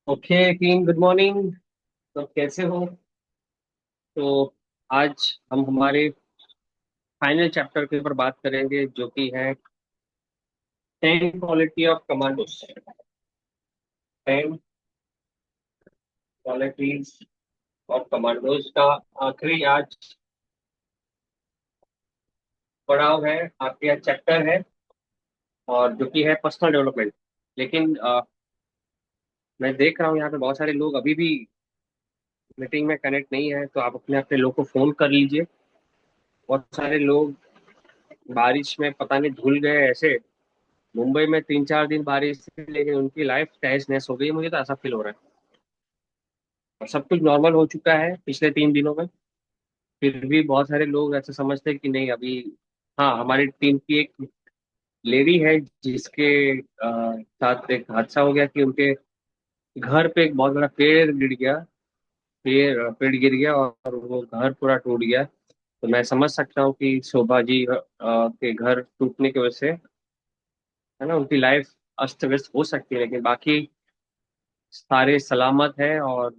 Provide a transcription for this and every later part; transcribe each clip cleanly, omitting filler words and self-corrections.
Okay team, good morning. तो कैसे हो? तो आज हम हमारे फाइनल चैप्टर के ऊपर बात करेंगे, जो कि है 10 quality of commandos. 10 qualities of commandos का आखिरी आज पड़ाव है, आखिरी आज चैप्टर है, और जो कि है पर्सनल डेवलपमेंट। लेकिन मैं देख रहा हूँ यहाँ पे बहुत सारे लोग अभी भी मीटिंग में कनेक्ट नहीं है, तो आप अपने अपने लोग को फोन कर लीजिए। बहुत सारे लोग बारिश में पता नहीं धुल गए ऐसे। मुंबई में 3-4 दिन बारिश थी, लेकिन उनकी लाइफ तहस नहस हो गई, मुझे तो ऐसा फील हो रहा है। और सब कुछ नॉर्मल हो चुका है पिछले 3 दिनों में, फिर भी बहुत सारे लोग ऐसे समझते हैं कि नहीं अभी। हाँ, हमारी टीम की एक लेडी है जिसके साथ एक हादसा हो गया कि उनके घर पे एक बहुत बड़ा पेड़ गिर गया। पेड़ गिर गया और वो घर पूरा टूट गया। तो मैं समझ सकता हूँ कि शोभा जी के घर टूटने की वजह से, है ना, उनकी लाइफ अस्त व्यस्त हो सकती है, लेकिन बाकी सारे सलामत है। और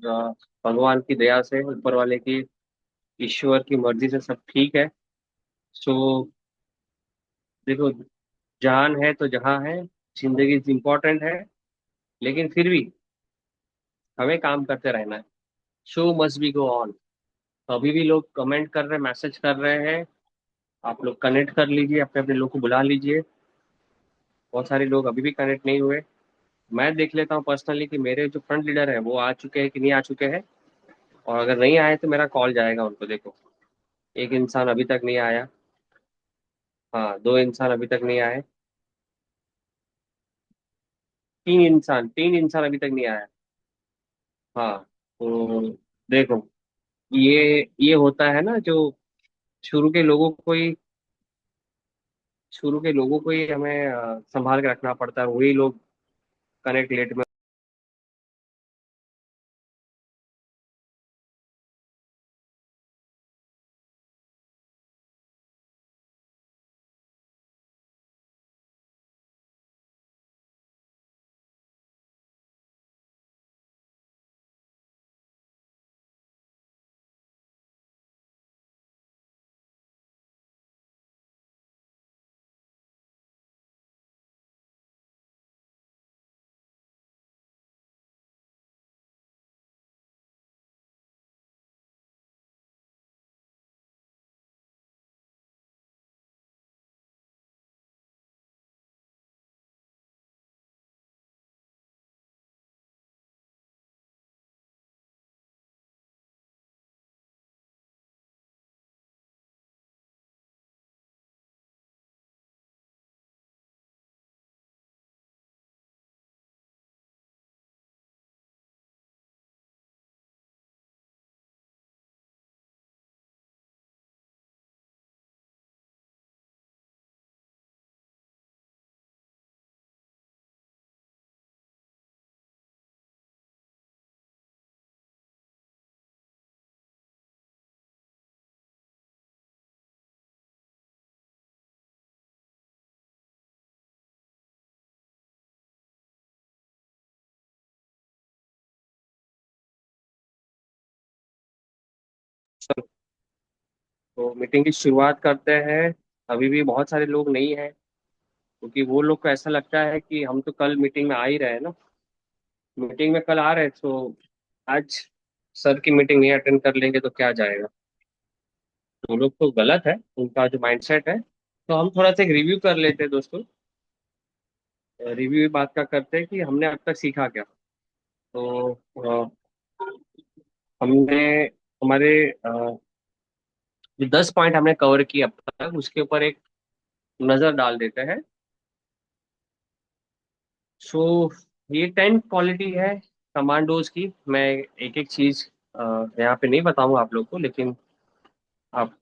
भगवान की दया से, ऊपर वाले की, ईश्वर की मर्जी से सब ठीक है। सो देखो, जान है तो जहां है। जिंदगी इम्पोर्टेंट है, लेकिन फिर भी हमें काम करते रहना है। Show must be go on. अभी भी लोग कमेंट कर रहे हैं, मैसेज कर रहे हैं। आप लोग कनेक्ट कर लीजिए, अपने अपने लोग को बुला लीजिए। बहुत सारे लोग अभी भी कनेक्ट नहीं हुए। मैं देख लेता हूँ पर्सनली कि मेरे जो फ्रंट लीडर है वो आ चुके हैं कि नहीं आ चुके हैं। और अगर नहीं आए तो मेरा कॉल जाएगा उनको। देखो, एक इंसान अभी तक नहीं आया। हाँ, 2 इंसान अभी तक नहीं आए। 3 इंसान अभी तक नहीं आया। हाँ। तो देखो, ये होता है ना, जो शुरू के लोगों को ही शुरू के लोगों को ही हमें संभाल के रखना पड़ता है। वही लोग कनेक्ट लेट में। तो मीटिंग की शुरुआत करते हैं। अभी भी बहुत सारे लोग नहीं हैं, क्योंकि वो लोग को ऐसा लगता है कि हम तो कल मीटिंग में आ ही रहे हैं ना। मीटिंग में कल आ रहे हैं, तो आज सर की मीटिंग नहीं अटेंड कर लेंगे तो क्या जाएगा। तो लोग तो गलत है, उनका जो माइंडसेट है। तो हम थोड़ा सा एक रिव्यू कर लेते हैं दोस्तों। रिव्यू बात का करते हैं कि हमने अब तक सीखा क्या। तो हमने हमारे जो 10 पॉइंट हमने कवर किए अब तक, उसके ऊपर एक नजर डाल देते हैं। सो ये 10 क्वालिटी है कमांडोज की। मैं एक एक चीज यहाँ पे नहीं बताऊंगा आप लोग को, लेकिन आप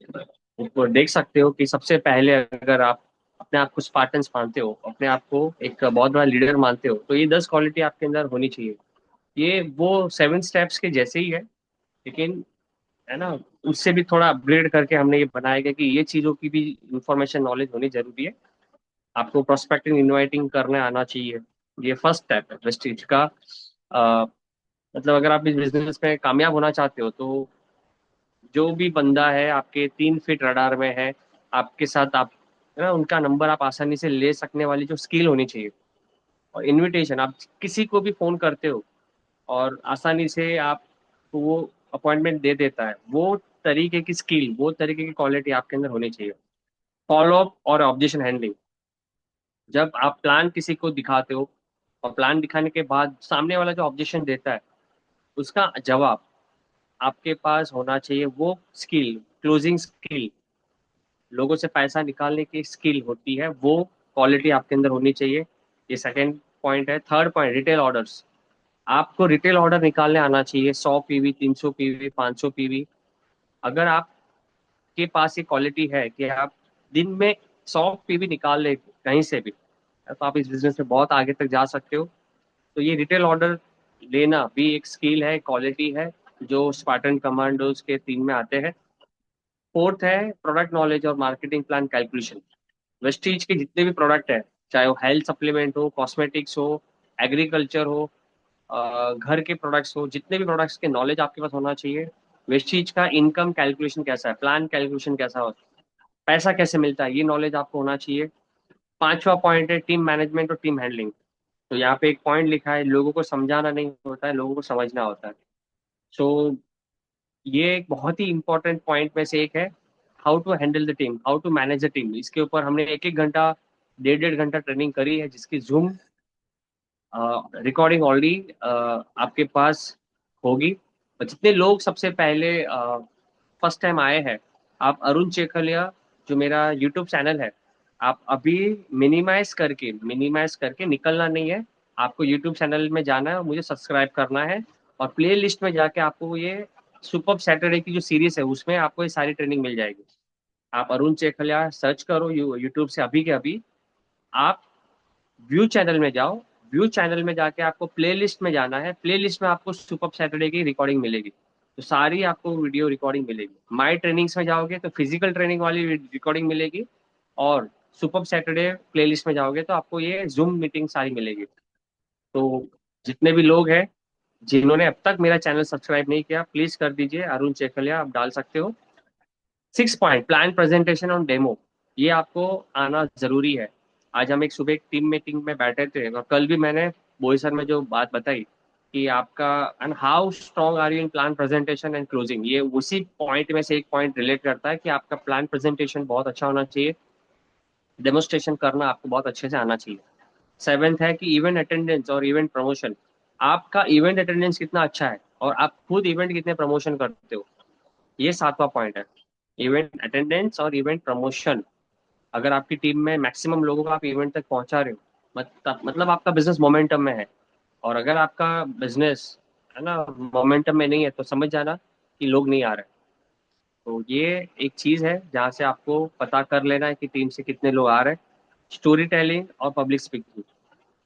ऊपर देख सकते हो कि सबसे पहले, अगर आप अपने आप को स्पार्टन्स मानते हो, अपने आप को एक बहुत बड़ा लीडर मानते हो, तो ये 10 क्वालिटी आपके अंदर होनी चाहिए। ये वो 7 स्टेप्स के जैसे ही है, लेकिन, है ना, उससे भी थोड़ा अपग्रेड करके हमने ये बनाया गया कि ये चीज़ों की भी इंफॉर्मेशन नॉलेज होनी जरूरी है। आपको प्रोस्पेक्टिंग इनवाइटिंग करने आना चाहिए। ये फर्स्ट स्टेप है प्रेस्टीज का। मतलब अगर आप इस बिजनेस में कामयाब होना चाहते हो तो जो भी बंदा है आपके 3 फीट रडार में है, आपके साथ आप, है ना, उनका नंबर आप आसानी से ले सकने वाली जो स्किल होनी चाहिए। और इनविटेशन, आप किसी को भी फोन करते हो और आसानी से आप वो अपॉइंटमेंट दे देता है, वो तरीके की स्किल, वो तरीके की क्वालिटी आपके अंदर होनी चाहिए। फॉलो अप और ऑब्जेक्शन हैंडलिंग, जब आप प्लान किसी को दिखाते हो और प्लान दिखाने के बाद सामने वाला जो ऑब्जेक्शन देता है, उसका जवाब आपके पास होना चाहिए। वो स्किल, क्लोजिंग स्किल, लोगों से पैसा निकालने की स्किल होती है, वो क्वालिटी आपके अंदर होनी चाहिए। ये सेकंड पॉइंट है। Third point, retail orders. आपको रिटेल ऑर्डर निकालने आना चाहिए, 100 पीवी, 300 पीवी, 500 पीवी। अगर आपके पास ये क्वालिटी है कि आप दिन में 100 पीवी निकाल ले कहीं से भी, तो आप इस बिजनेस में बहुत आगे तक जा सकते हो। तो ये रिटेल ऑर्डर लेना भी एक स्किल है, क्वालिटी है, जो स्पार्टन कमांडोज के टीम में आते हैं। फोर्थ है प्रोडक्ट नॉलेज और मार्केटिंग प्लान कैलकुलेशन। वेस्टीज के जितने भी प्रोडक्ट है, चाहे वो हेल्थ सप्लीमेंट हो, कॉस्मेटिक्स हो, एग्रीकल्चर हो, घर के प्रोडक्ट्स हो, जितने भी प्रोडक्ट्स के नॉलेज आपके पास होना चाहिए। वेस्टीज का इनकम कैलकुलेशन कैसा है, प्लान कैलकुलेशन कैसा हो, पैसा कैसे मिलता है, ये नॉलेज आपको होना चाहिए। पांचवा पॉइंट है टीम मैनेजमेंट और टीम हैंडलिंग। तो यहाँ पे एक पॉइंट लिखा है, लोगों को समझाना नहीं होता है, लोगों को समझना होता है। सो ये एक बहुत ही इंपॉर्टेंट पॉइंट में से एक है। How to handle the team, how to manage the team, इसके ऊपर हमने 1-1 घंटा, 1.5-1.5 घंटा ट्रेनिंग करी है, जिसकी जूम रिकॉर्डिंग ऑलरेडी आपके पास होगी। और जितने लोग सबसे पहले फर्स्ट टाइम आए हैं, आप अरुण चेखलिया, जो मेरा यूट्यूब चैनल है, आप अभी मिनिमाइज करके निकलना नहीं है। आपको यूट्यूब चैनल में जाना है और मुझे सब्सक्राइब करना है। और प्ले लिस्ट में जाके आपको ये सुपर सैटरडे की जो सीरीज है, उसमें आपको ये सारी ट्रेनिंग मिल जाएगी। आप अरुण चेखलिया सर्च करो यूट्यूब से अभी के अभी। आप व्यू चैनल में जाओ, व्यू चैनल में जाके आपको प्ले लिस्ट में जाना है, प्ले लिस्ट में आपको सुपर सैटरडे की रिकॉर्डिंग मिलेगी। तो सारी आपको वीडियो रिकॉर्डिंग मिलेगी। माई ट्रेनिंग्स में जाओगे तो फिजिकल ट्रेनिंग वाली रिकॉर्डिंग मिलेगी। और सुपर सैटरडे प्ले लिस्ट में जाओगे तो आपको ये जूम मीटिंग सारी मिलेगी। तो जितने भी लोग हैं जिन्होंने अब तक मेरा चैनल सब्सक्राइब नहीं किया, प्लीज कर दीजिए, अरुण चेखलिया आप डाल सकते हो। 6 पॉइंट, प्लान प्रेजेंटेशन और डेमो, ये आपको आना जरूरी है। आज हम एक सुबह एक टीम मीटिंग में बैठे थे और कल भी मैंने बोई सर में जो बात बताई कि आपका and how strong are you in plan presentation and closing, ये उसी पॉइंट में से एक पॉइंट रिलेट करता है कि आपका प्लान प्रेजेंटेशन बहुत अच्छा होना चाहिए, डेमोस्ट्रेशन करना आपको बहुत अच्छे से आना चाहिए। सेवेंथ है कि इवेंट अटेंडेंस और इवेंट प्रमोशन, आपका इवेंट अटेंडेंस कितना अच्छा है और आप खुद इवेंट कितने प्रमोशन करते हो, ये सातवां पॉइंट है। इवेंट अटेंडेंस और इवेंट प्रमोशन, अगर आपकी टीम में मैक्सिमम लोगों को आप इवेंट तक पहुंचा रहे हो, मतलब आपका बिजनेस मोमेंटम में है। और अगर आपका बिजनेस, है ना, मोमेंटम में नहीं है, तो समझ जाना कि लोग नहीं आ रहे। तो ये एक चीज है जहाँ से आपको पता कर लेना है कि टीम से कितने लोग आ रहे हैं। स्टोरी टेलिंग और पब्लिक स्पीकिंग,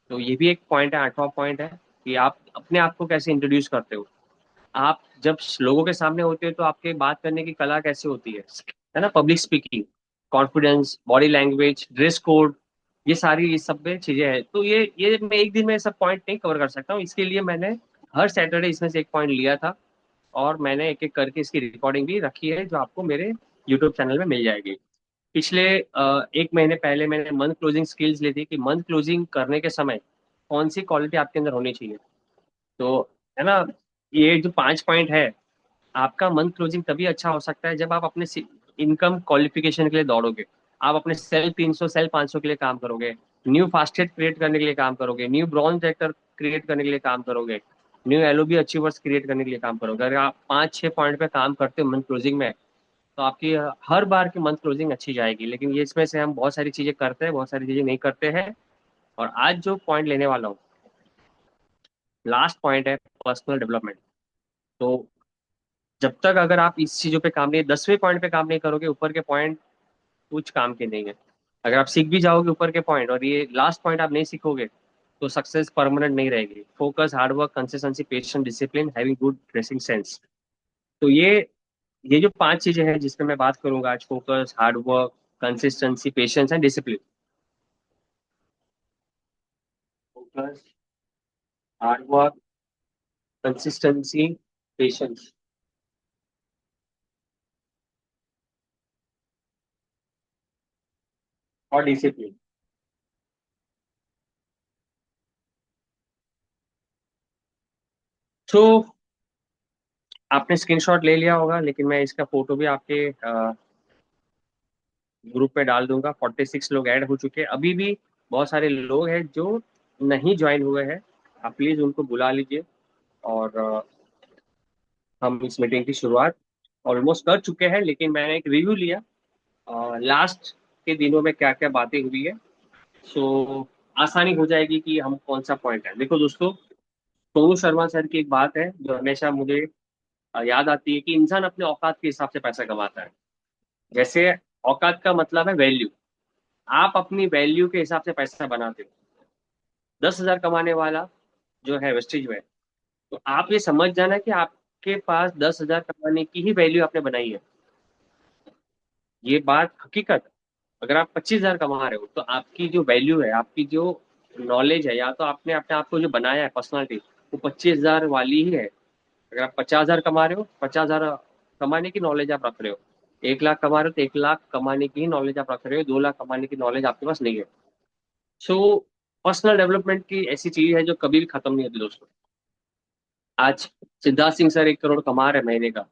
तो ये भी एक पॉइंट है, आठवां पॉइंट है कि आप अपने आप को कैसे इंट्रोड्यूस करते हो। आप जब लोगों के सामने होते हो तो आपके बात करने की कला कैसे होती है ना, public speaking, confidence, body language, dress code, ये सारी, ये सब में चीजें हैं। तो ये मैं एक दिन में सब पॉइंट नहीं कवर कर सकता हूँ, इसके लिए मैंने हर सैटरडे इसमें से एक पॉइंट लिया था। और मैंने एक एक करके इसकी रिकॉर्डिंग भी रखी है, जो आपको मेरे यूट्यूब चैनल में मिल जाएगी। पिछले 1 महीने पहले मैंने मंथ क्लोजिंग स्किल्स ली थी कि मंथ क्लोजिंग करने के समय कौन सी क्वालिटी आपके अंदर होनी चाहिए। तो, है ना, ये जो 5 पॉइंट है, आपका मंथ क्लोजिंग तभी अच्छा हो सकता है जब आप अपने इनकम क्वालिफिकेशन के लिए दौड़ोगे। आप अपने सेल 300, सेल 500 के लिए काम करोगे, न्यू फास्टेट क्रिएट करने के लिए काम करोगे, न्यू ब्रॉन्ज एक्टर क्रिएट करने के लिए काम करोगे, न्यू एलओबी अचीवर्स क्रिएट करने के लिए काम करोगे। अगर आप 5-6 पॉइंट पे काम करते हो मंथ क्लोजिंग में, तो आपकी हर बार की मंथ क्लोजिंग अच्छी जाएगी। लेकिन ये इसमें से हम बहुत सारी चीजें करते हैं, बहुत सारी चीजें नहीं करते हैं। और आज जो पॉइंट लेने वाला हूँ, लास्ट पॉइंट है पर्सनल डेवलपमेंट। तो जब तक अगर आप इस चीजों पे काम नहीं, 10वें पॉइंट पे काम नहीं करोगे, ऊपर के पॉइंट कुछ काम के नहीं है। अगर आप सीख भी जाओगे ऊपर के पॉइंट और ये लास्ट पॉइंट आप नहीं सीखोगे, तो सक्सेस परमानेंट नहीं रहेगी। Focus, hard work, consistency, patience, discipline, having good dressing sense. तो ये जो 5 चीजें हैं जिसपे मैं बात करूंगा आज, focus, hard work, consistency, patience and discipline. Focus, hard work, consistency, patience और डिसिप्लिन। तो आपने स्क्रीनशॉट ले लिया होगा, लेकिन मैं इसका फोटो भी आपके ग्रुप पे डाल दूंगा। 46 लोग ऐड हो चुके हैं, अभी भी बहुत सारे लोग हैं जो नहीं ज्वाइन हुए हैं। आप प्लीज उनको बुला लीजिए। और हम इस मीटिंग की शुरुआत ऑलमोस्ट कर चुके हैं, लेकिन मैंने एक रिव्यू लिया लास्ट के दिनों में क्या क्या बातें हुई है। सो आसानी हो जाएगी कि हम कौन सा पॉइंट है। देखो दोस्तों, सोनू शर्मा सर की एक बात है जो हमेशा मुझे याद आती है कि इंसान अपने औकात के हिसाब से पैसा कमाता है। जैसे औकात का मतलब है वैल्यू। आप अपनी वैल्यू के हिसाब से पैसा बनाते हो। 10,000 कमाने वाला जो है वेस्टेज में, तो आप ये समझ जाना कि आपके पास 10,000 कमाने की ही वैल्यू आपने बनाई है। ये बात हकीकत है। अगर आप 25,000 कमा रहे हो तो आपकी जो वैल्यू है, आपकी जो नॉलेज है, या तो आपने अपने आप को जो बनाया है पर्सनालिटी, वो 25,000 वाली ही है। अगर आप 50,000 कमा रहे हो, 50,000 कमाने की नॉलेज आप रख रहे हो। 1 लाख कमा रहे हो तो 1 लाख कमाने की ही नॉलेज आप रख रहे हो। 2 लाख कमाने की नॉलेज आपके पास नहीं है। सो पर्सनल डेवलपमेंट की ऐसी चीज है जो कभी भी खत्म नहीं होती दोस्तों। आज सिद्धार्थ सिंह सर 1 करोड़ कमा रहे हैं महीने का।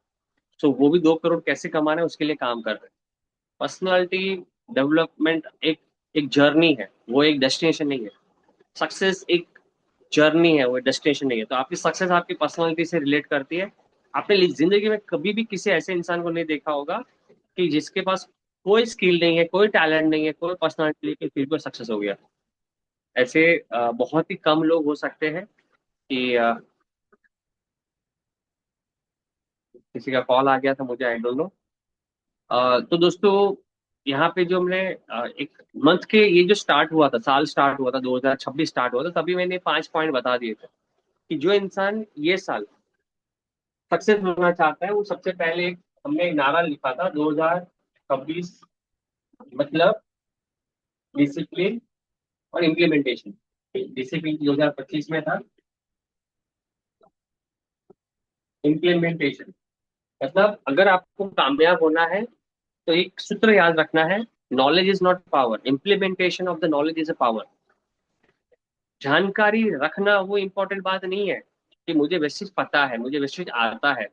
सो वो भी 2 करोड़ कैसे कमा रहे हैं उसके लिए काम कर रहे हैं। पर्सनालिटी डेवलपमेंट एक एक जर्नी है, वो एक डेस्टिनेशन नहीं है। सक्सेस एक जर्नी है, वो डेस्टिनेशन नहीं है। तो आपकी सक्सेस आपकी पर्सनालिटी से रिलेट करती है। आपने जिंदगी में कभी भी किसी ऐसे इंसान को नहीं देखा होगा कि जिसके पास कोई स्किल नहीं है, कोई टैलेंट नहीं है, कोई पर्सनालिटी नहीं है, फिर भी सक्सेस हो गया। ऐसे बहुत ही कम लोग हो सकते हैं कि किसी का कॉल आ गया था मुझे, आई डोंट नो। तो दोस्तों, यहाँ पे जो हमने एक मंथ के ये जो स्टार्ट हुआ था, साल स्टार्ट हुआ था, 2026 स्टार्ट हुआ था, तभी मैंने 5 पॉइंट बता दिए थे कि जो इंसान ये साल सक्सेस होना चाहता है वो सबसे पहले हमने एक नारा लिखा था 2026, मतलब डिसिप्लिन और इम्प्लीमेंटेशन। डिसिप्लिन 2025 में था, इम्प्लीमेंटेशन मतलब अगर आपको कामयाब होना है तो एक सूत्र याद रखना है। Knowledge is not power, implementation of the knowledge is a power. जानकारी रखना वो इम्पोर्टेंट बात नहीं है कि मुझे वैसे पता है, मुझे वैसे आता है।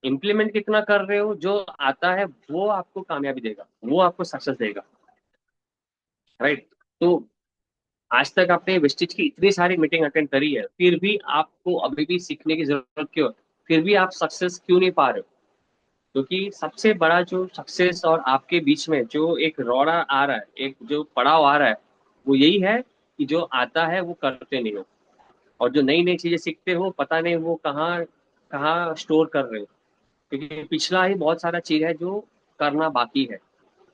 इम्प्लीमेंट कितना कर रहे हो, जो आता है वो आपको कामयाबी देगा, वो आपको सक्सेस देगा। राइट। तो आज तक आपने वेस्टिज की इतनी सारी मीटिंग अटेंड करी है, फिर भी आपको अभी भी सीखने की जरूरत क्यों है? फिर भी आप सक्सेस क्यों नहीं पा रहे हो? क्योंकि सबसे बड़ा जो सक्सेस और आपके बीच में जो एक रोड़ा आ रहा है, एक जो पड़ाव आ रहा है, वो यही है कि जो आता है वो करते नहीं हो। और जो नई नई चीजें सीखते हो, पता नहीं वो कहाँ कहाँ स्टोर कर रहे हो। क्योंकि पिछला ही बहुत सारा चीज है जो करना बाकी है।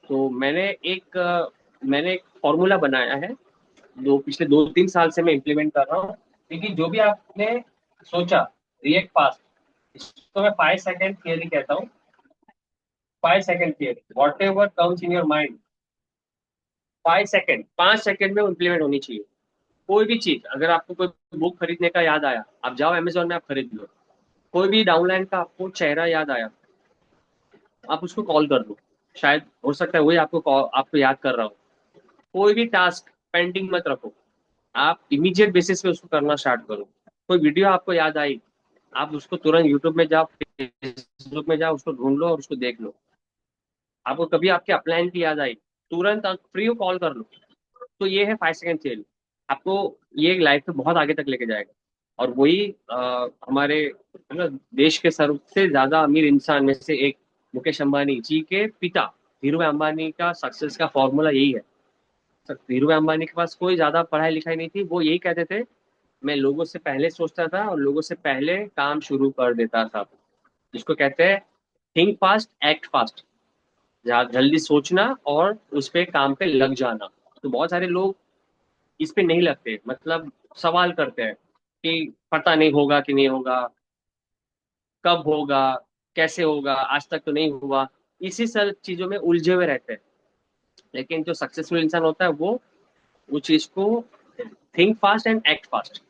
तो मैंने एक फॉर्मूला बनाया है, पिछले 2-3 साल से मैं इम्प्लीमेंट कर रहा हूँ। क्योंकि जो भी आपने सोचा, रिएक्ट फास्ट, इसको मैं 5 सेकेंड थियरी कहता हूँ। 5 second theory, what ever comes in your mind, 5 second, 5 second में इम्प्लीमेंट होनी चाहिए। कोई भी चीज, अगर आपको कोई बुक खरीदने का याद आया, आप जाओ अमेजोन में, आप खरीद लो। कोई भी डाउनलाइन का आपको चेहरा याद आया, आप उसको कॉल कर दो। शायद हो सकता है वही आपको याद कर रहा हो। कोई भी टास्क पेंडिंग मत रखो, आप इमीडिएट बेसिस पे उसको करना स्टार्ट करो। कोई वीडियो आपको याद आई, आप उसको तुरंत यूट्यूब में जाओ, फेसबुक में जाओ, उसको ढूंढ लो और उसको देख लो। आपको कभी आपके अपलाइन की याद आई, तुरंत आप फ्री हो कॉल कर लो। तो ये है 5 सेकेंड थ्योरी। आपको ये लाइफ में बहुत आगे तक लेके जाएगा। और वही हमारे मतलब देश के सबसे ज्यादा अमीर इंसान में से एक मुकेश अंबानी जी के पिता धीरू अंबानी का सक्सेस का फॉर्मूला यही है। धीरू अंबानी के पास कोई ज्यादा पढ़ाई लिखाई नहीं थी, वो यही कहते थे, मैं लोगों से पहले सोचता था और लोगों से पहले काम शुरू कर देता था। जिसको कहते हैं थिंक फास्ट एक्ट फास्ट। जल्दी सोचना और उस पे काम पे लग जाना। तो बहुत सारे लोग इस पे नहीं लगते, मतलब सवाल करते हैं कि पता नहीं होगा कि नहीं होगा, कब होगा, कैसे होगा, आज तक तो नहीं हुआ। इसी सब चीजों में उलझे हुए रहते हैं। लेकिन जो सक्सेसफुल इंसान होता है वो चीज को think fast and act fast,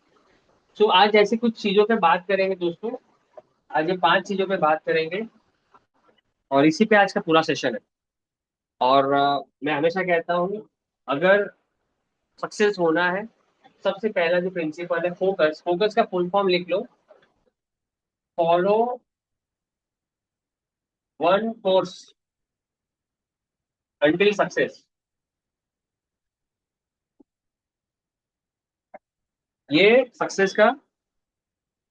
so आज ऐसी कुछ चीजों पे बात करेंगे दोस्तों। आज ये 5 चीजों पे बात करेंगे और इसी पे आज का पूरा सेशन है। और मैं हमेशा कहता हूँ, अगर सक्सेस होना है, सबसे पहला जो प्रिंसिपल है, फोकस। फोकस का फुल फॉर्म लिख लो। Follow one course until success. ये सक्सेस का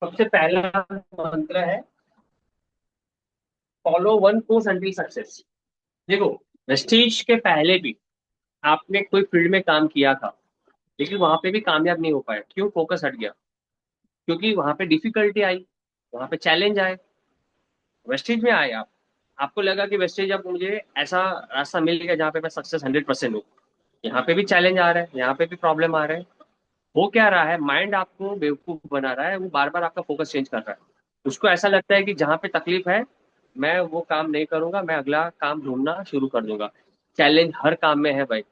सबसे पहला मंत्र है। Follow one course until success. देखो, वेस्टीज के पहले भी आपने कोई फील्ड में काम किया था, लेकिन वहां पे भी कामयाब नहीं हो पाया। क्यों? फोकस हट गया। क्योंकि वहां पे डिफिकल्टी आई, वहां पे चैलेंज आए। वेस्टेज में आए आप, आपको लगा कि वेस्टेज अब मुझे ऐसा रास्ता मिल गया जहाँ पे मैं सक्सेस 100% हूँ। यहाँ पे भी चैलेंज आ रहा है, यहाँ पे भी प्रॉब्लम आ रहा है। हो क्या रहा है, माइंड आपको बेवकूफ बना रहा है, वो बार बार आपका फोकस चेंज कर रहा है। उसको ऐसा लगता है कि जहाँ पे तकलीफ है, मैं वो काम नहीं करूंगा, मैं अगला काम ढूंढना शुरू कर दूंगा। चैलेंज हर काम में है भाई।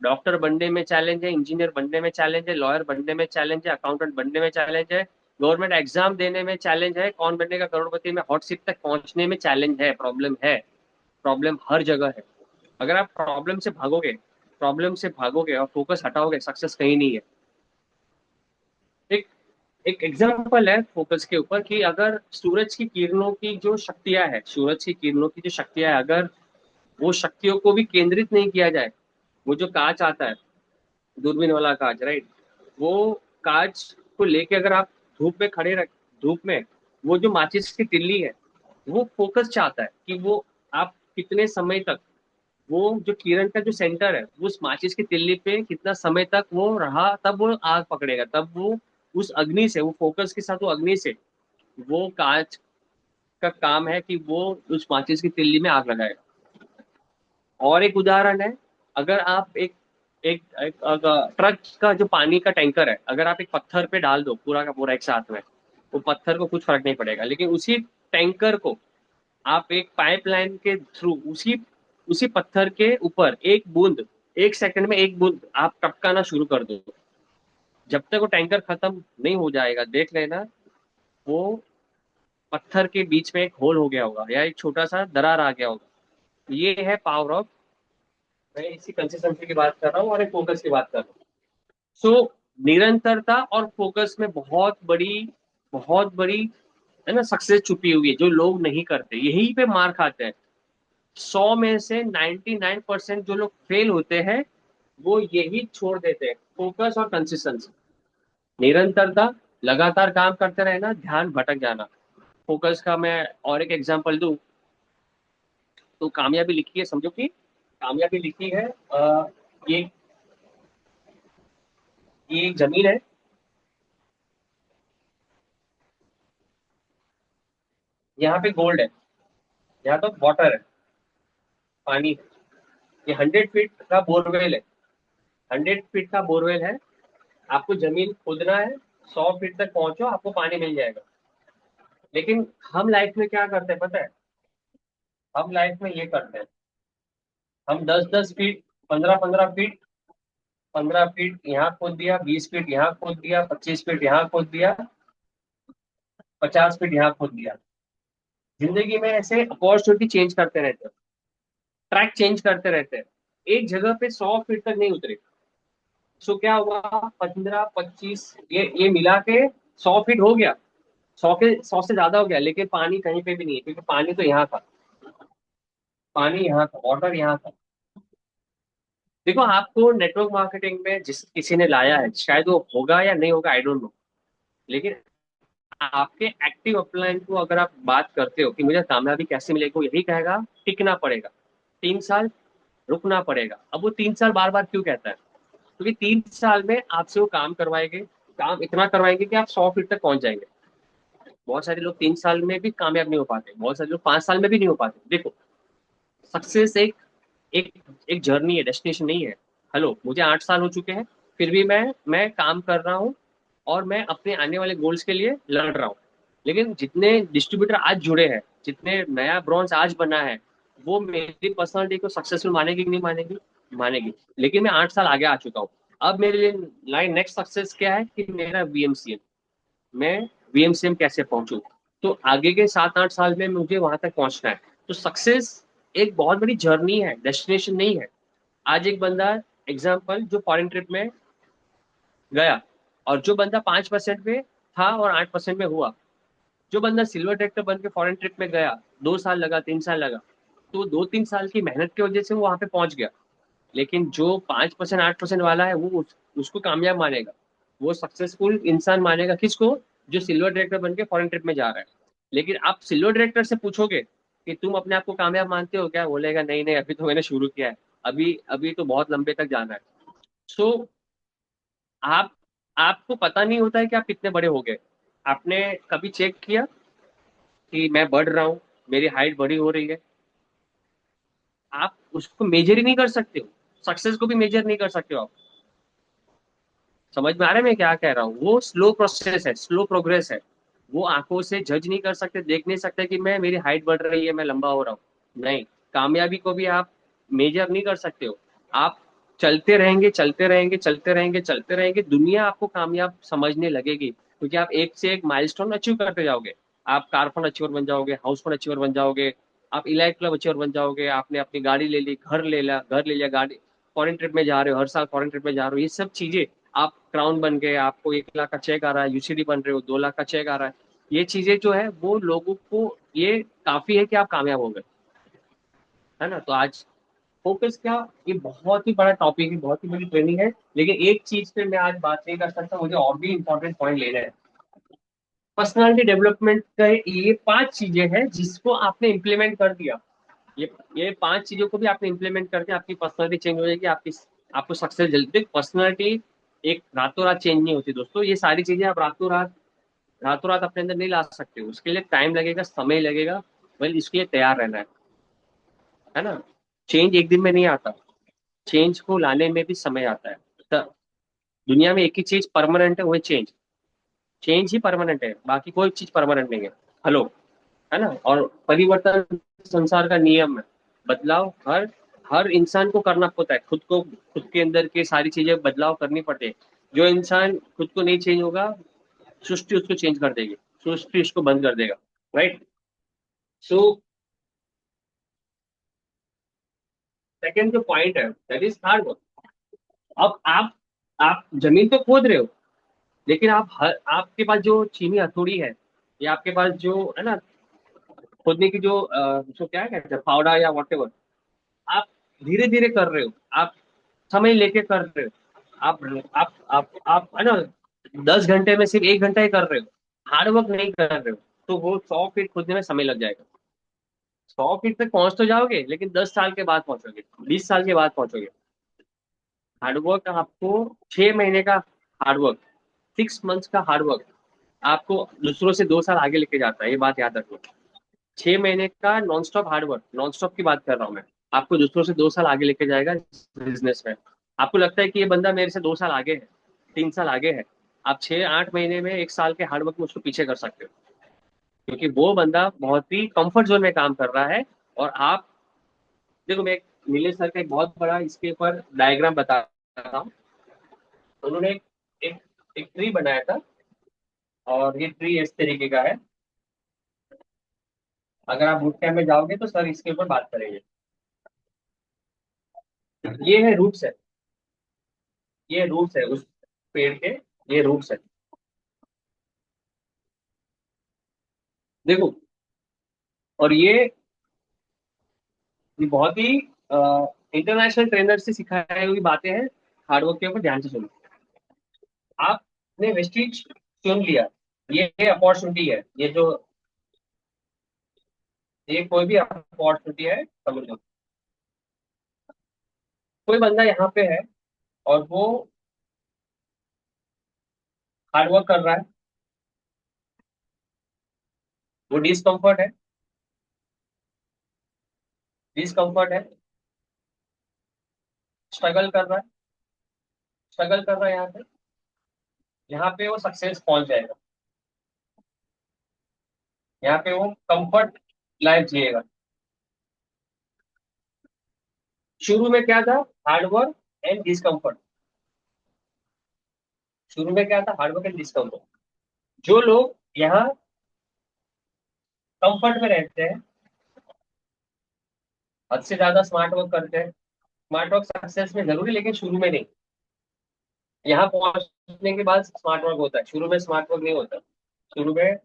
डॉक्टर बनने में चैलेंज है, इंजीनियर बनने में चैलेंज है, लॉयर बनने में चैलेंज है, अकाउंटेंट बनने में चैलेंज है, गवर्नमेंट एग्जाम देने में चैलेंज है, कौन बनेगा करोड़पति में हॉट सीट तक पहुंचने में चैलेंज है। प्रॉब्लम है, प्रॉब्लम हर जगह है। अगर आप प्रॉब्लम से भागोगे और फोकस हटाओगे, सक्सेस कहीं नहीं है। एक एक एग्जाम्पल है फोकस के ऊपर कि अगर सूरज की किरणों की जो शक्तियां है, सूरज की किरणों की जो शक्तियां है, अगर वो शक्तियों को भी केंद्रित नहीं किया जाए, वो जो कांच आता है, दूरबीन वाला कांच, राइट, वो कांच को लेके अगर आप धूप में खड़े रख, धूप में, वो जो माचिस की तिल्ली है, वो फोकस चाहता है कि वो आप कितने समय तक, वो जो किरण का जो सेंटर है, वो उस माचिस की तिल्ली पे कितना समय तक वो रहा, तब वो आग पकड़ेगा, तब वो उस अग्नि से, वो फोकस के साथ वो अग्नि से, वो कांच का काम है कि वो उस माचिस की तिल्ली में आग लगाएगा। और एक उदाहरण है, अगर आप एक ट्रक का जो पानी का टैंकर है, अगर आप एक पत्थर पे डाल दो पूरा का पूरा एक साथ में, वो पत्थर को कुछ फर्क नहीं पड़ेगा। लेकिन उसी टैंकर को आप एक पाइपलाइन के थ्रू, उसी उसी पत्थर के ऊपर एक बूंद, एक सेकंड में एक बूंद आप टपकाना शुरू कर दो, जब तक वो टैंकर खत्म नहीं हो जाएगा, देख लेना, वो पत्थर के बीच में एक होल हो गया होगा या एक छोटा सा दरार आ गया होगा। ये है पावर ऑफ, मैं इसी कंसिस्टेंसी की बात कर रहा हूँ और एक फोकस की बात कर रहा हूँ। सो निरंतरता और फोकस में बहुत बड़ी है ना सक्सेस छुपी हुई है, जो लोग नहीं करते, यहीं पे मार खाते हैं। 100 में से 99% जो लोग फेल होते हैं, वो यही छोड़ देते हैं, फोकस और कंसिस्टेंसी। निरंतरता, लगातार काम करते रहना, ध्यान भटक जाना। फोकस का मैं और एक एग्जांपल दूं, तो कामयाबी लिखी है, समझो कि कामयाबी लिखी है, ये ये एक जमीन है, यहाँ पे गोल्ड है, यहाँ तो वाटर है, पानी है। ये 100 फीट का बोरवेल है, 100 फीट का बोरवेल है। आपको जमीन खोदना है, 100 फीट तक पहुंचो, आपको पानी मिल जाएगा। लेकिन हम लाइफ में क्या करते हैं पता है? हम लाइफ में ये करते हैं, हम 10-10 फीट, 15-15 फीट, 15 फीट यहाँ खोद दिया, 20 फीट यहाँ खोद दिया, 25 फीट यहाँ खोद दिया, 50 फीट यहाँ खोद दिया। जिंदगी में ऐसे अपॉर्चुनिटी चेंज करते रहते हैं, ट्रैक चेंज करते रहते हैं, एक जगह पे 100 फीट तक नहीं उतरे। सो क्या हुआ, 15-25, ये मिला के 100 फीट हो गया, 100 से ज्यादा हो गया, लेकिन पानी कहीं पे भी नहीं है, क्योंकि पानी तो यहाँ था, पानी यहाँ था, वाटर यहाँ था। देखो, आपको नेटवर्क मार्केटिंग में जिस किसी ने लाया है, शायद वो होगा या नहीं होगा, आई डोंट नो, लेकिन आपके एक्टिव अपलाइन को अगर आप बात करते हो कि मुझे कामयाबी कैसे मिलेगी, वो यही कहेगा टिकना पड़ेगा, 3 साल रुकना पड़ेगा। अब वो 3 साल बार बार क्यों कहता है? क्योंकि 3 साल में आपसे वो काम करवाएंगे, काम इतना करवाएंगे कि आप 100 फीट तक पहुंच जाएंगे। बहुत सारे लोग 3 साल में भी कामयाब नहीं हो पाते, बहुत सारे लोग 5 साल में भी नहीं हो पाते। देखो, सक्सेस एक एक एक जर्नी है, डेस्टिनेशन नहीं है। हेलो, मुझे 8 साल हो चुके हैं, फिर भी मैं काम कर रहा हूँ और मैं अपने आने वाले गोल्स के लिए लड़ रहा हूँ। लेकिन जितने डिस्ट्रीब्यूटर आज जुड़े हैं, जितने नया ब्रॉन्ज आज बना है, वो मेरी पर्सनालिटी को सक्सेसफुल मानेगी कि नहीं मानेगी? मानेगी। लेकिन मैं 8 साल आगे आ चुका हूँ। अब मेरे लिए लाइन नेक्स्ट सक्सेस क्या है कि मेरा वीएमसीएन, मैं वीएमसीएम कैसे पहुंचूं। तो आगे के 7-8 साल में मुझे वहां तक पहुंचना है। तो सक्सेस एक बहुत बड़ी जर्नी है, डेस्टिनेशन नहीं है। आज एक बंदा, एग्जाम्पल, जो फॉरेन ट्रिप में गया, और जो बंदा 5% में था और 8% में हुआ, जो बंदा सिल्वर डायरेक्टर बन के फॉरेन ट्रिप में गया, 2 साल लगा, 3 साल लगा, तो 2-3 साल की मेहनत की वजह से वो वहां पे पहुंच गया। लेकिन जो 5% 8% वाला है, वो उसको कामयाब मानेगा, वो सक्सेसफुल इंसान मानेगा किसको? जो सिल्वर डायरेक्टर बन के फॉरेन ट्रिप में जा रहा है। लेकिन आप सिल्वर डायरेक्टर से पूछोगे कि तुम अपने आप को कामयाब मानते हो क्या, बोलेगा नहीं नहीं, अभी तो मैंने शुरू किया है, अभी अभी तो बहुत लंबे तक जाना है। सो आप आपको पता नहीं होता है कि आप कितने बड़े हो गए। आपने कभी चेक किया कि मैं बढ़ रहा हूँ, मेरी हाइट बड़ी हो रही है? आप उसको मेजर ही नहीं कर सकते हो। सक्सेस को भी मेजर नहीं कर सकते हो आप। समझ में आ रहा है मैं क्या कह रहा हूँ? वो स्लो प्रोसेस है, स्लो प्रोग्रेस है। वो आंखों से जज नहीं कर सकते, देख नहीं सकते कि मैं, मेरी हाइट बढ़ रही है, मैं लंबा हो रहा हूँ। नहीं, कामयाबी को भी आप मेजर नहीं कर सकते हो। आप चलते रहेंगे, चलते रहेंगे, चलते रहेंगे, चलते रहेंगे, दुनिया आपको कामयाब समझने लगेगी, क्योंकि आप एक से एक माइलस्टोन अचीव करते जाओगे। आप कार फोन अचीवर बन जाओगे, हाउस फोन अचीवर बन जाओगे, आप इलाइट क्लब अचीवर बन जाओगे, आपने अपनी गाड़ी ले ली, घर ले लिया, गाड़ी, फॉरेन ट्रिप में जा रहे हो, हर साल फॉरेन ट्रिप में जा रहे हो, ये सब चीजें, आप क्राउन बन गए, आपको 1 लाख का चेक आ रहा है, यूसीडी बन रहे हो, 2 लाख का चेक आ रहा है। ये चीजें जो है वो लोगों को, ये काफी है कि आप कामयाब हो गए, है ना? तो आज फोकस क्या, ये बहुत ही बड़ा टॉपिक है, बहुत ही बड़ी ट्रेनिंग है। लेकिन एक चीज पे मैं आज बात नहीं कर सकता, मुझे और भी इंपॉर्टेंट पॉइंट लेना है। पर्सनालिटी डेवलपमेंट का ये 5 चीजें हैं जिसको आपने इम्प्लीमेंट कर दिया। ये 5 चीजों को भी आपने इम्प्लीमेंट करके आपकी पर्सनालिटी चेंज हो जाएगी, आपकी, आपको सक्सेस जल्दी। पर्सनालिटी एक रातों रात चेंज नहीं होती दोस्तों। ये सारी चीजें आप रातों रात अपने अंदर नहीं ला सकते हो, उसके लिए टाइम लगेगा, समय लगेगा। वेल, इसके लिए तैयार रहना है ना? चेंज एक दिन में नहीं आता, चेंज को लाने में भी समय आता है। तो दुनिया में एक ही चीज परमानेंट है, वो है चेंज। चेंज ही परमानेंट है, बाकी कोई चीज परमानेंट नहीं है। हेलो, है ना? और परिवर्तन संसार का नियम है। बदलाव हर हर इंसान को करना पड़ता है, खुद को, खुद के अंदर के सारी चीजें बदलाव करनी पड़ती है। जो इंसान खुद को नहीं चेंज होगा, सृष्टि उसको चेंज कर देगी, सृष्टि उसको बंद कर देगा। राइट? सो सेकेंड जो पॉइंट है, दैट इज हार्ड वर्क। अब आप जमीन तो खोद रहे हो, लेकिन आपके पास जो चीनी हथौड़ी है, या आपके पास जो है ना, खोदने की जो उसको क्या कहते हैं, फावड़ा या वॉट, आप धीरे धीरे कर रहे हो, आप समय लेके कर रहे हो। आप है ना, 10 घंटे में सिर्फ 1 घंटा ही कर रहे हो, हार्ड वर्क नहीं कर रहे हो। तो वो 100 फीट खोदने में समय लग जाएगा। 100 फीट तक पहुंच तो जाओगे, लेकिन 10 साल के बाद पहुंचोगे, 20 साल के बाद पहुंचोगे। हार्डवर्क आपको, 6 महीने का हार्डवर्क, 6 मंथ्स का हार्डवर्क आपको दूसरों से 2 साल आगे लेके जाता है, ये बात याद रखो। 6 महीने का non stop hard work, non stop की बात कर रहा हूँ मैं, आपको दूसरों से 2 साल आगे लेके जाएगा बिजनेस में। आपको लगता है कि ये बंदा मेरे से 2 साल आगे है, 3 साल आगे है, आप 6-8 महीने में 1 साल के हार्डवर्क में उसको पीछे कर सकते हो, क्योंकि वो बंदा बहुत ही कंफर्ट जोन में काम कर रहा है। और आप देखो, मैं नीलेश सर का एक बहुत बड़ा इसके ऊपर डायग्राम बता रहा हूँ। उन्होंने एक एक ट्री बनाया था, और ये ट्री इस तरीके का है। अगर आप बूट कैंप में जाओगे तो सर इसके ऊपर बात करेंगे। ये है रूट्स है, ये रूट्स है उस पेड़ के, ये रूट्स है। देखो, और ये बहुत ही इंटरनेशनल ट्रेनर से सिखाई हुई बातें हैं। हार्डवर्क के ऊपर ध्यान से सुनो। आपने वेस्टिज चुन लिया, ये अपॉर्चुनिटी है, ये जो, ये कोई भी अपॉर्चुनिटी है, समझ लो। कोई बंदा यहाँ पे है, और वो हार्डवर्क कर रहा है, वो डिस्कम्फर्ट है, स्ट्रगल कर रहा है, स्ट्रगल कर रहा है यहाँ पे। यहाँ पे वो सक्सेस पहुंच जाएगा, यहाँ पे वो कंफर्ट लाइफ जिएगा। शुरू में क्या था? Hard work and discomfort. शुरू में क्या था? Hard work and discomfort. जो लोग यहाँ कंफर्ट में रहते हैं, हद से ज्यादा स्मार्ट वर्क करते हैं। स्मार्ट वर्क सक्सेस में जरूरी, लेकिन शुरू में नहीं। यहाँ पहुंचने के बाद स्मार्ट वर्क होता है, शुरू में स्मार्ट वर्क नहीं होता। शुरू में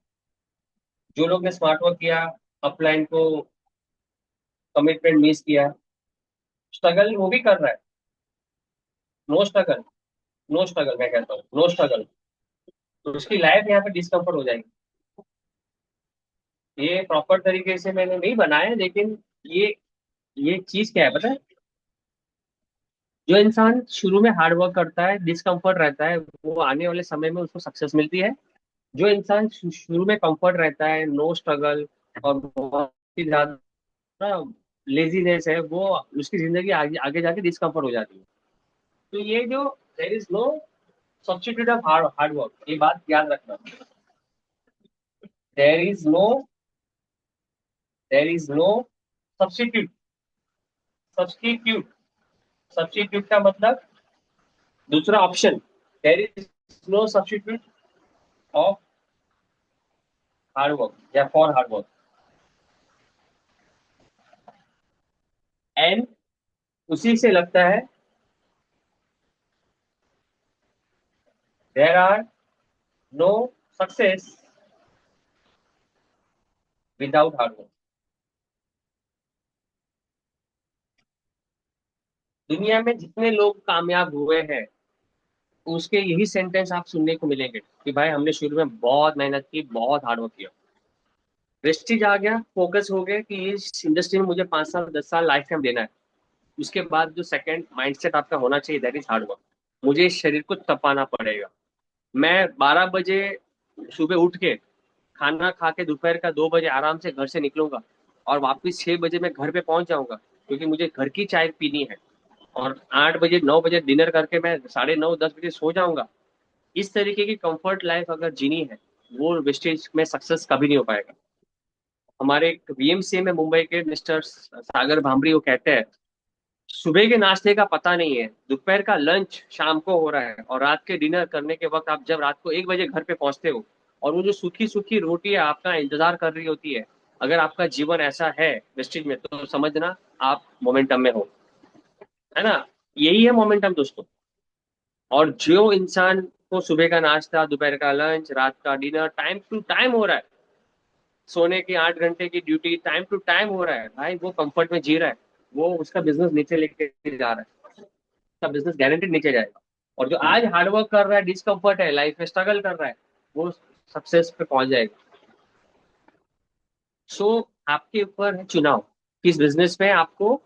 जो लोग ने स्मार्ट वर्क किया, अपलाइन को कमिटमेंट मिस किया, स्ट्रगल वो भी कर रहा है। नो स्ट्रगल, नो स्ट्रगल मैं कहता हूँ, नो स्ट्रगल। तो उसकी लाइफ यहाँ पे डिस्कम्फर्ट हो जाएगी। ये प्रॉपर तरीके से मैंने नहीं बनाया, लेकिन ये ये चीज क्या है पता है? जो इंसान शुरू में हार्ड वर्क करता है, डिस्कम्फर्ट रहता है, वो आने वाले समय में उसको सक्सेस मिलती है। जो इंसान शुरू में कंफर्ट रहता है, नो स्ट्रगल और बहुत ही ज्यादा लेजीनेस है, वो उसकी जिंदगी आगे आगे जाके डिस्कम्फर्ट हो जाती है। तो ये जो there is no substitute of hard hard work, ये बात याद रखना। There is no there is no substitute. Substitute substitute का मतलब दूसरा option. There is no substitute of hard work या फॉर हार्ड वर्क। एंड उसी से लगता है there are no success without hard work. दुनिया में जितने लोग कामयाब हुए हैं, उसके यही सेंटेंस आप सुनने को मिलेंगे कि भाई हमने शुरू में बहुत मेहनत की, बहुत हार्ड वर्क किया, प्रेस्टीज आ गया, फोकस हो गया कि इस इंडस्ट्री में मुझे 5 साल 10 साल लाइफ टाइम देना है। उसके बाद जो सेकंड माइंडसेट आपका होना चाहिए, दैट इज हार्ड वर्क। मुझे इस शरीर को तपाना पड़ेगा। मैं 12 बजे सुबह उठ के खाना खा के दोपहर का 2 बजे आराम से घर से निकलूंगा, और वापस 6 बजे मैं घर पे पहुंच जाऊंगा, क्योंकि मुझे घर की चाय पीनी है। और 8 बजे 9 बजे डिनर करके मैं 9:30 10 बजे सो जाऊंगा। इस तरीके की कंफर्ट लाइफ अगर जीनी है, वो वेस्टेज में सक्सेस कभी नहीं हो पाएगा। हमारे एक बीएमसी में मुंबई के मिस्टर सागर भामरी वो कहते हैं, सुबह के नाश्ते का पता नहीं है, दोपहर का लंच शाम को हो रहा है, और रात के डिनर करने के वक्त आप जब रात को 1 बजे घर पे पहुंचते हो, और वो जो सूखी सूखी रोटी आपका इंतजार कर रही होती है। अगर आपका जीवन ऐसा है वेस्टेज में, तो समझना आप मोमेंटम में हो। है ना? यही है मोमेंटम दोस्तों। और जो इंसान को सुबह का नाश्ता, दोपहर का लंच, रात का डिनर टाइम टू टाइम हो रहा है, सोने की 8 घंटे की ड्यूटी टाइम टू टाइम हो रहा है, भाई वो कंफर्ट में जी रहा है। वो उसका बिजनेस नीचे लेके जा रहा है, उसका बिजनेस गारंटेड नीचे जाएगा। और जो आज हार्डवर्क कर रहा है, डिस्कम्फर्ट है, लाइफ में स्ट्रगल कर रहा है, वो सक्सेस पे पहुंच जाएगा। सो आपके ऊपर है चुनाव, किस बिजनेस में आपको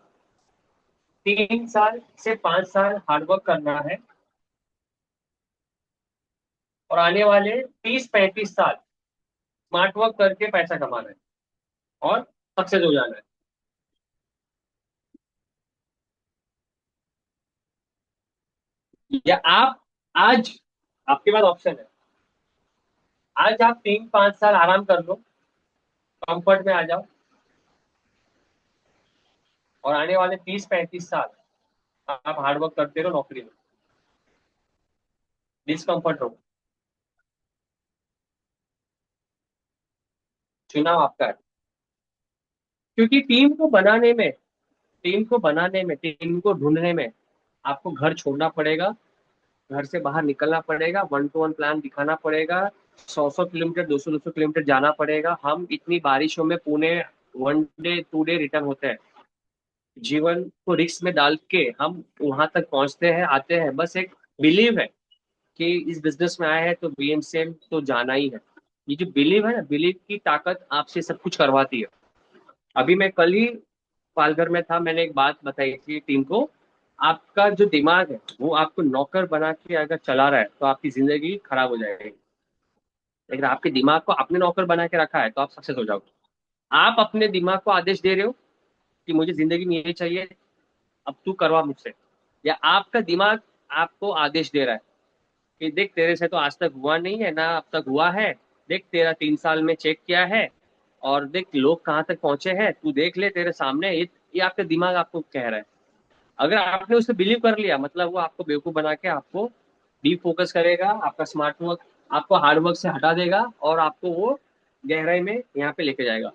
3 साल से 5 साल हार्डवर्क करना है, और आने वाले 30 35 साल स्मार्ट वर्क करके पैसा कमाना है और सक्सेस हो जाना है। या आप आज, आपके पास ऑप्शन है, आज आप 3 5 साल आराम कर लो, कंफर्ट में आ जाओ, और आने वाले 30 35 साल आप हार्डवर्क करते रहो नौकरी में, डिस्कम्फर्ट रहो। चुनाव आपका है। क्योंकि टीम को ढूंढने में आपको घर छोड़ना पड़ेगा, घर से बाहर निकलना पड़ेगा, 1 to 1 प्लान दिखाना पड़ेगा, 100 100 किलोमीटर 200 200 किलोमीटर जाना पड़ेगा। हम इतनी बारिशों में पुणे 1 डे 2 डे रिटर्न होते हैं, जीवन को रिस्क में डाल के हम वहां तक पहुंचते हैं, आते हैं। बस एक बिलीव है कि इस बिजनेस में आए हैं तो बीएमसीएम तो जाना ही है। ये जो बिलीव है ना, बिलीव की ताकत आपसे सब कुछ करवाती है। अभी मैं कल ही पालघर में था, मैंने एक बात बताई थी टीम को। आपका जो दिमाग है, वो आपको नौकर बना के अगर चला रहा है, तो आपकी जिंदगी खराब हो जाएगी। लेकिन आपके दिमाग को आपने नौकर बना के रखा है, तो आप सक्सेस हो जाओगे। आप अपने दिमाग को आदेश दे रहे हो कि मुझे जिंदगी में ये चाहिए, अब तू करवा मुझसे। या आपका दिमाग आपको आदेश दे रहा है कि देख तेरे से तो आज तक हुआ नहीं है ना, अब तक हुआ है। देख तेरा 3 साल में चेक किया है, और देख लोग कहाँ तक पहुंचे हैं, तू देख ले तेरे सामने। ये आपका दिमाग आपको कह रहा है। अगर आपने उसे बिलीव कर लिया, मतलब वो आपको बेवकूफ बना के आपको डी फोकस करेगा, आपका स्मार्ट वर्क आपको हार्ड वर्क से हटा देगा और आपको वो गहराई में यहाँ पे लेके जाएगा।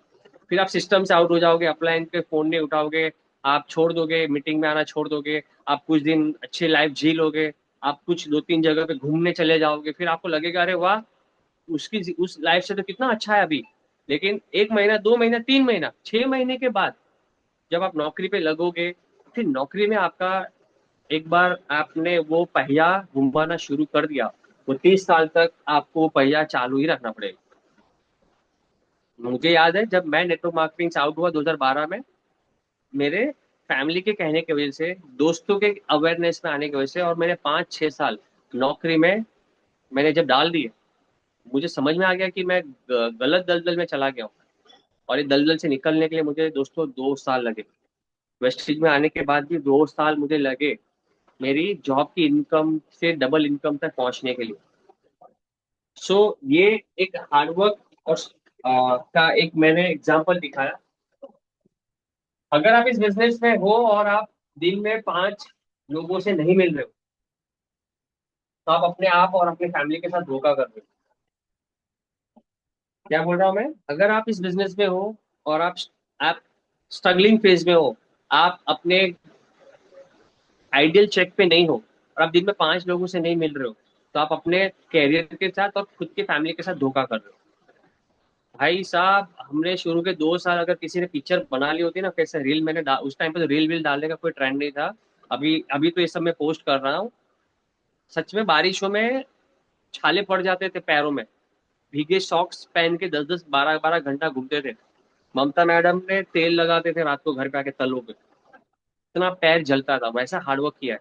फिर आप सिस्टम से आउट हो जाओगे, अपलाइन के फोन नहीं उठाओगे, आप छोड़ दोगे, मीटिंग में आना छोड़ दोगे, आप कुछ दिन अच्छी लाइफ जी लोगे, आप कुछ 2-3 जगह पे घूमने चले जाओगे, फिर आपको लगेगा अरे वाह, उसकी उस लाइफ से तो कितना अच्छा है अभी। लेकिन 1 महीना, 2 महीना, 3 महीना, 6 महीने के बाद जब आप नौकरी पे लगोगे, फिर नौकरी में आपका एक बार आपने वो पहिया घुमाना शुरू कर दिया, वो 30 साल तक आपको वो पहिया चालू ही रखना पड़ेगा। मुझे याद है जब मैं नेटवर्क मार्केटिंग से आउट हुआ 2012 में, मेरे फैमिली के कहने की वजह से, दोस्तों के अवेयरनेस में आने की वजह से, और मैंने 5-6 साल नौकरी में मैंने जब डाल दिए, मुझे समझ में आ गया कि मैं गलत दलदल में चला गया हूँ। और ये दलदल से निकलने के लिए मुझे दोस्तों 2 साल लगे। वेस्टिज में आने के बाद भी 2 साल मुझे लगे मेरी जॉब की इनकम से डबल इनकम तक पहुंचने के लिए। सो ये एक हार्डवर्क और का एक मैंने एग्जांपल दिखाया। अगर आप इस बिजनेस में हो और आप दिन में 5 लोगों से नहीं मिल रहे हो, तो आप अपने आप और अपने फैमिली के साथ धोखा कर रहे हो। क्या बोल रहा हूँ मैं? अगर आप इस बिजनेस में हो और आप स्ट्रगलिंग फेज में हो, आप अपने आइडियल चेक पे नहीं हो, और आप दिन में 5 लोगों से नहीं मिल रहे हो, तो आप अपने कैरियर के साथ और खुद की फैमिली के साथ धोखा कर रहे हो। भाई साहब, हमने शुरू के 2 साल अगर किसी ने पिक्चर बना ली होती ना, कैसे रील, उस टाइम पे तो रील वील डालने का कोई ट्रेंड नहीं था। अभी अभी तो ये सब मैं पोस्ट कर रहा हूँ। सच में बारिशों में छाले पड़ जाते थे पैरों में, भीगे सॉक्स पहन के 10-10 12-12 घंटा घूमते थे। ममता मैडम ने तेल लगाते थे रात को घर पे आके तलों पे, इतना पैर जलता था, वैसा हार्डवर्क किया है।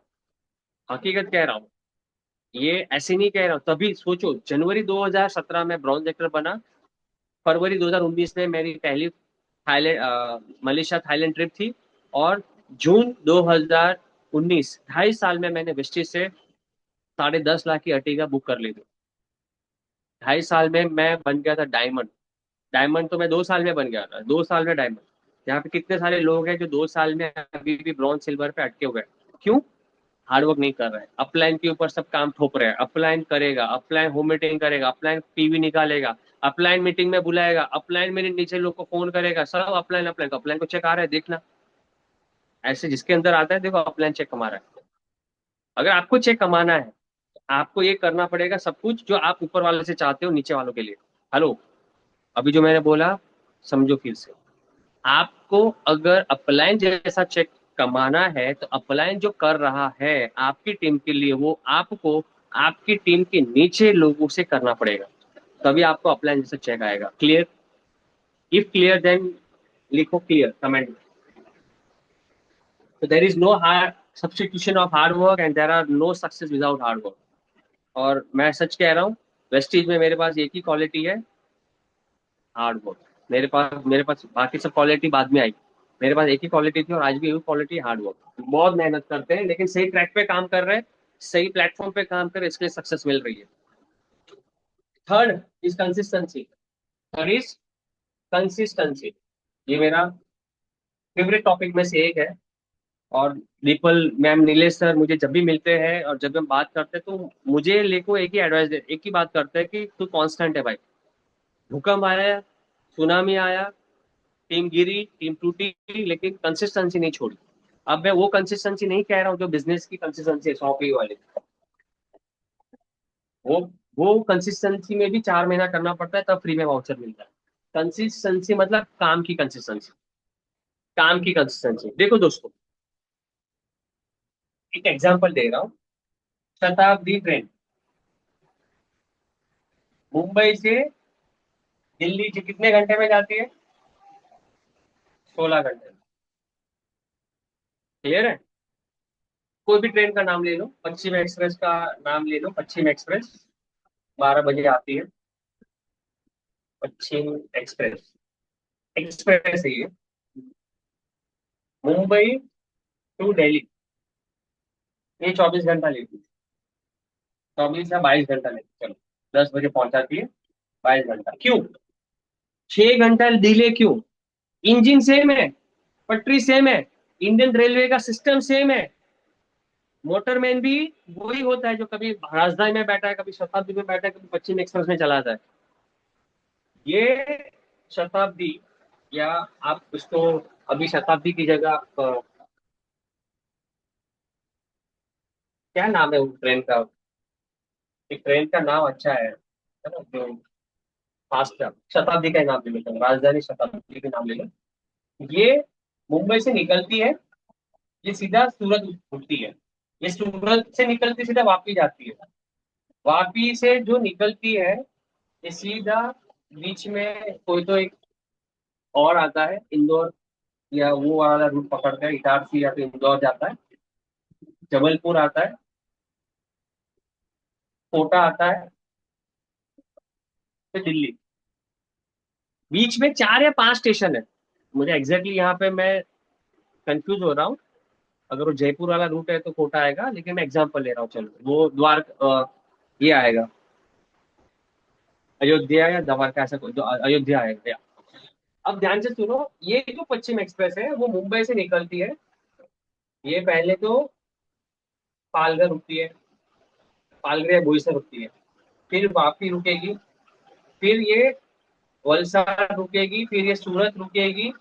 हकीकत कह रहा हूँ, ये ऐसे नहीं कह रहा हूँ। तभी सोचो, जनवरी 2017 में ब्रॉन्ज एक्टर बना, फरवरी 2019 में मेरी पहली मलेशिया थाईलैंड ट्रिप थी, और जून 2019, 2.5 साल में मैंने वेस्टिज से 10.5 लाख की अर्टिगा बुक कर ली थी। 2.5 साल में मैं बन गया था डायमंड। डायमंड तो मैं 2 साल में बन गया था, 2 साल में डायमंड। यहाँ पे कितने सारे लोग हैं जो 2 साल में अभी भी ब्रॉन्ज सिल्वर पे अटके हुए हैं? क्यों? हार्डवर्क नहीं कर रहे हैं, अपलाइन के ऊपर सब काम थोप रहे हैं। अपलाइन करेगा, अपलाइन होम मीटिंग करेगा, अपलाइन पीवी निकालेगा, अपलाइन मीटिंग में बुलाएगा, अपलाइन मेरे नीचे लोग को फोन करेगा, सब अपलाइन। अपलाइन अपलाइन को चेक आ रहा है, देखना। ऐसे जिसके अंदर आता है, देखो अपलाइन चेक कमा रहा है। अगर आपको चेक कमाना है, तो आपको ये करना पड़ेगा सब कुछ जो आप ऊपर वाले से चाहते हो नीचे वालों के लिए। हेलो, अभी जो मैंने बोला, समझो फिर से। आपको अगर अपलाइन जैसा चेक कमाना है, तो अपलाइन जो कर रहा है आपकी टीम के लिए, वो आपको आपकी टीम के नीचे लोगों से करना पड़ेगा, तभी आपको अपलाइन जैसा चेक आएगा। क्लियर? इफ क्लियर देन लिखो क्लियर कमेंट में। तो there is no hard substitution of hard work, and there are no success without hard work. और मैं सच कह रहा हूँ, वेस्टीज में मेरे पास एक ही क्वालिटी है, हार्ड वर्क। मेरे पास बाकी सब क्वालिटी बाद में आई, मेरे पास एक ही क्वालिटी थी, और आज भी एक क्वालिटी, हार्ड वर्क। बहुत मेहनत करते हैं, लेकिन सही ट्रैक पे काम कर रहे हैं, सही प्लेटफॉर्म पे काम कर रहे हैं, इसके लिए सक्सेस मिल रही है। Third is consistency. Third is consistency. ये मेरा फेवरेट टॉपिक में से एक है। और दीपल मैम, नीलेश सर मुझे जब भी मिलते हैं और जब हम बात करते हैं, तो मुझे लेको एक ही एडवाइस दे, एक ही बात करते हैं कि तू कांस्टेंट है भाई। भूकंप आया, सुनामी आया, टीम गिरी, टीम टूटी, लेकिन कंसिस्टेंसी नहीं छोड़ी। अब मैं वो कंसिस्टेंसी नहीं कह रहा हूँ जो बिजनेस की कंसिस्टेंसी है 100 वाली। वो वो कंसिस्टेंसी में भी 4 महीना करना पड़ता है, तब फ्री में वाउचर मिलता है। कंसिस्टेंसी मतलब काम की कंसिस्टेंसी। काम की कंसिस्टेंसी, देखो दोस्तों, एक एग्जांपल दे रहा हूँ। शताब्दी ट्रेन मुंबई से दिल्ली जी कितने घंटे में जाती है? 16 घंटे। क्लियर है? कोई भी ट्रेन का नाम ले लो, पश्चिम एक्सप्रेस का नाम ले लो, पश्चिम एक्सप्रेस 12 बजे आती है। पश्चिम एक्सप्रेस, एक्सप्रेस है ये। मुंबई टू दिल्ली, ये 24 घंटा लेती है। 24 या 22 घंटा लेती है, चलो 10 बजे पहुंचाती है, 22 घंटा। क्यों? 6 घंटा डिले क्यों? इंजन सेम है, पटरी सेम है, इंडियन रेलवे का सिस्टम सेम है, मोटरमैन भी वही होता है जो कभी राजधानी में बैठा है, कभी शताब्दी में बैठा है, कभी पश्चिम एक्सप्रेस में चलाता है। ये शताब्दी, या आप इसको अभी शताब्दी की जगह आप क्या नाम है उस ट्रेन का? एक ट्रेन का नाम अच्छा है ना, जो फास्ट है, शताब्दी का ही नाम ले लो, चलो, राजधानी शताब्दी का नाम ले लो। ये मुंबई से निकलती है, ये सीधा सूरत उठती है। ये सूरत से निकलती सीधा वापी जाती है। वापी से जो निकलती है, ये सीधा बीच में कोई तो एक और आता है इंदौर, या वो वाला रूट पकड़ता है, इटारसी या फिर इंदौर जाता है, जबलपुर आता है, कोटा आता है, फिर दिल्ली। बीच में 4 या 5 स्टेशन है। मुझे एग्जैक्टली यहाँ पे मैं कंफ्यूज हो रहा हूँ। अगर वो जयपुर वाला रूट है तो कोटा आएगा, लेकिन मैं एग्जांपल ले रहा हूँ, चलो वो ये आएगा, अयोध्या या द्वारका, ऐसा कोई, जो अयोध्या आएगा। अब ध्यान से सुनो, ये जो पश्चिम एक्सप्रेस है वो मुंबई से निकलती है। ये पहले तो पालघर रुकती है, पालघर या बोईसर रुकती है, फिर वापी रुकेगी, फिर ये वलसाड रुकेगी, फिर ये सूरत रुकेगी,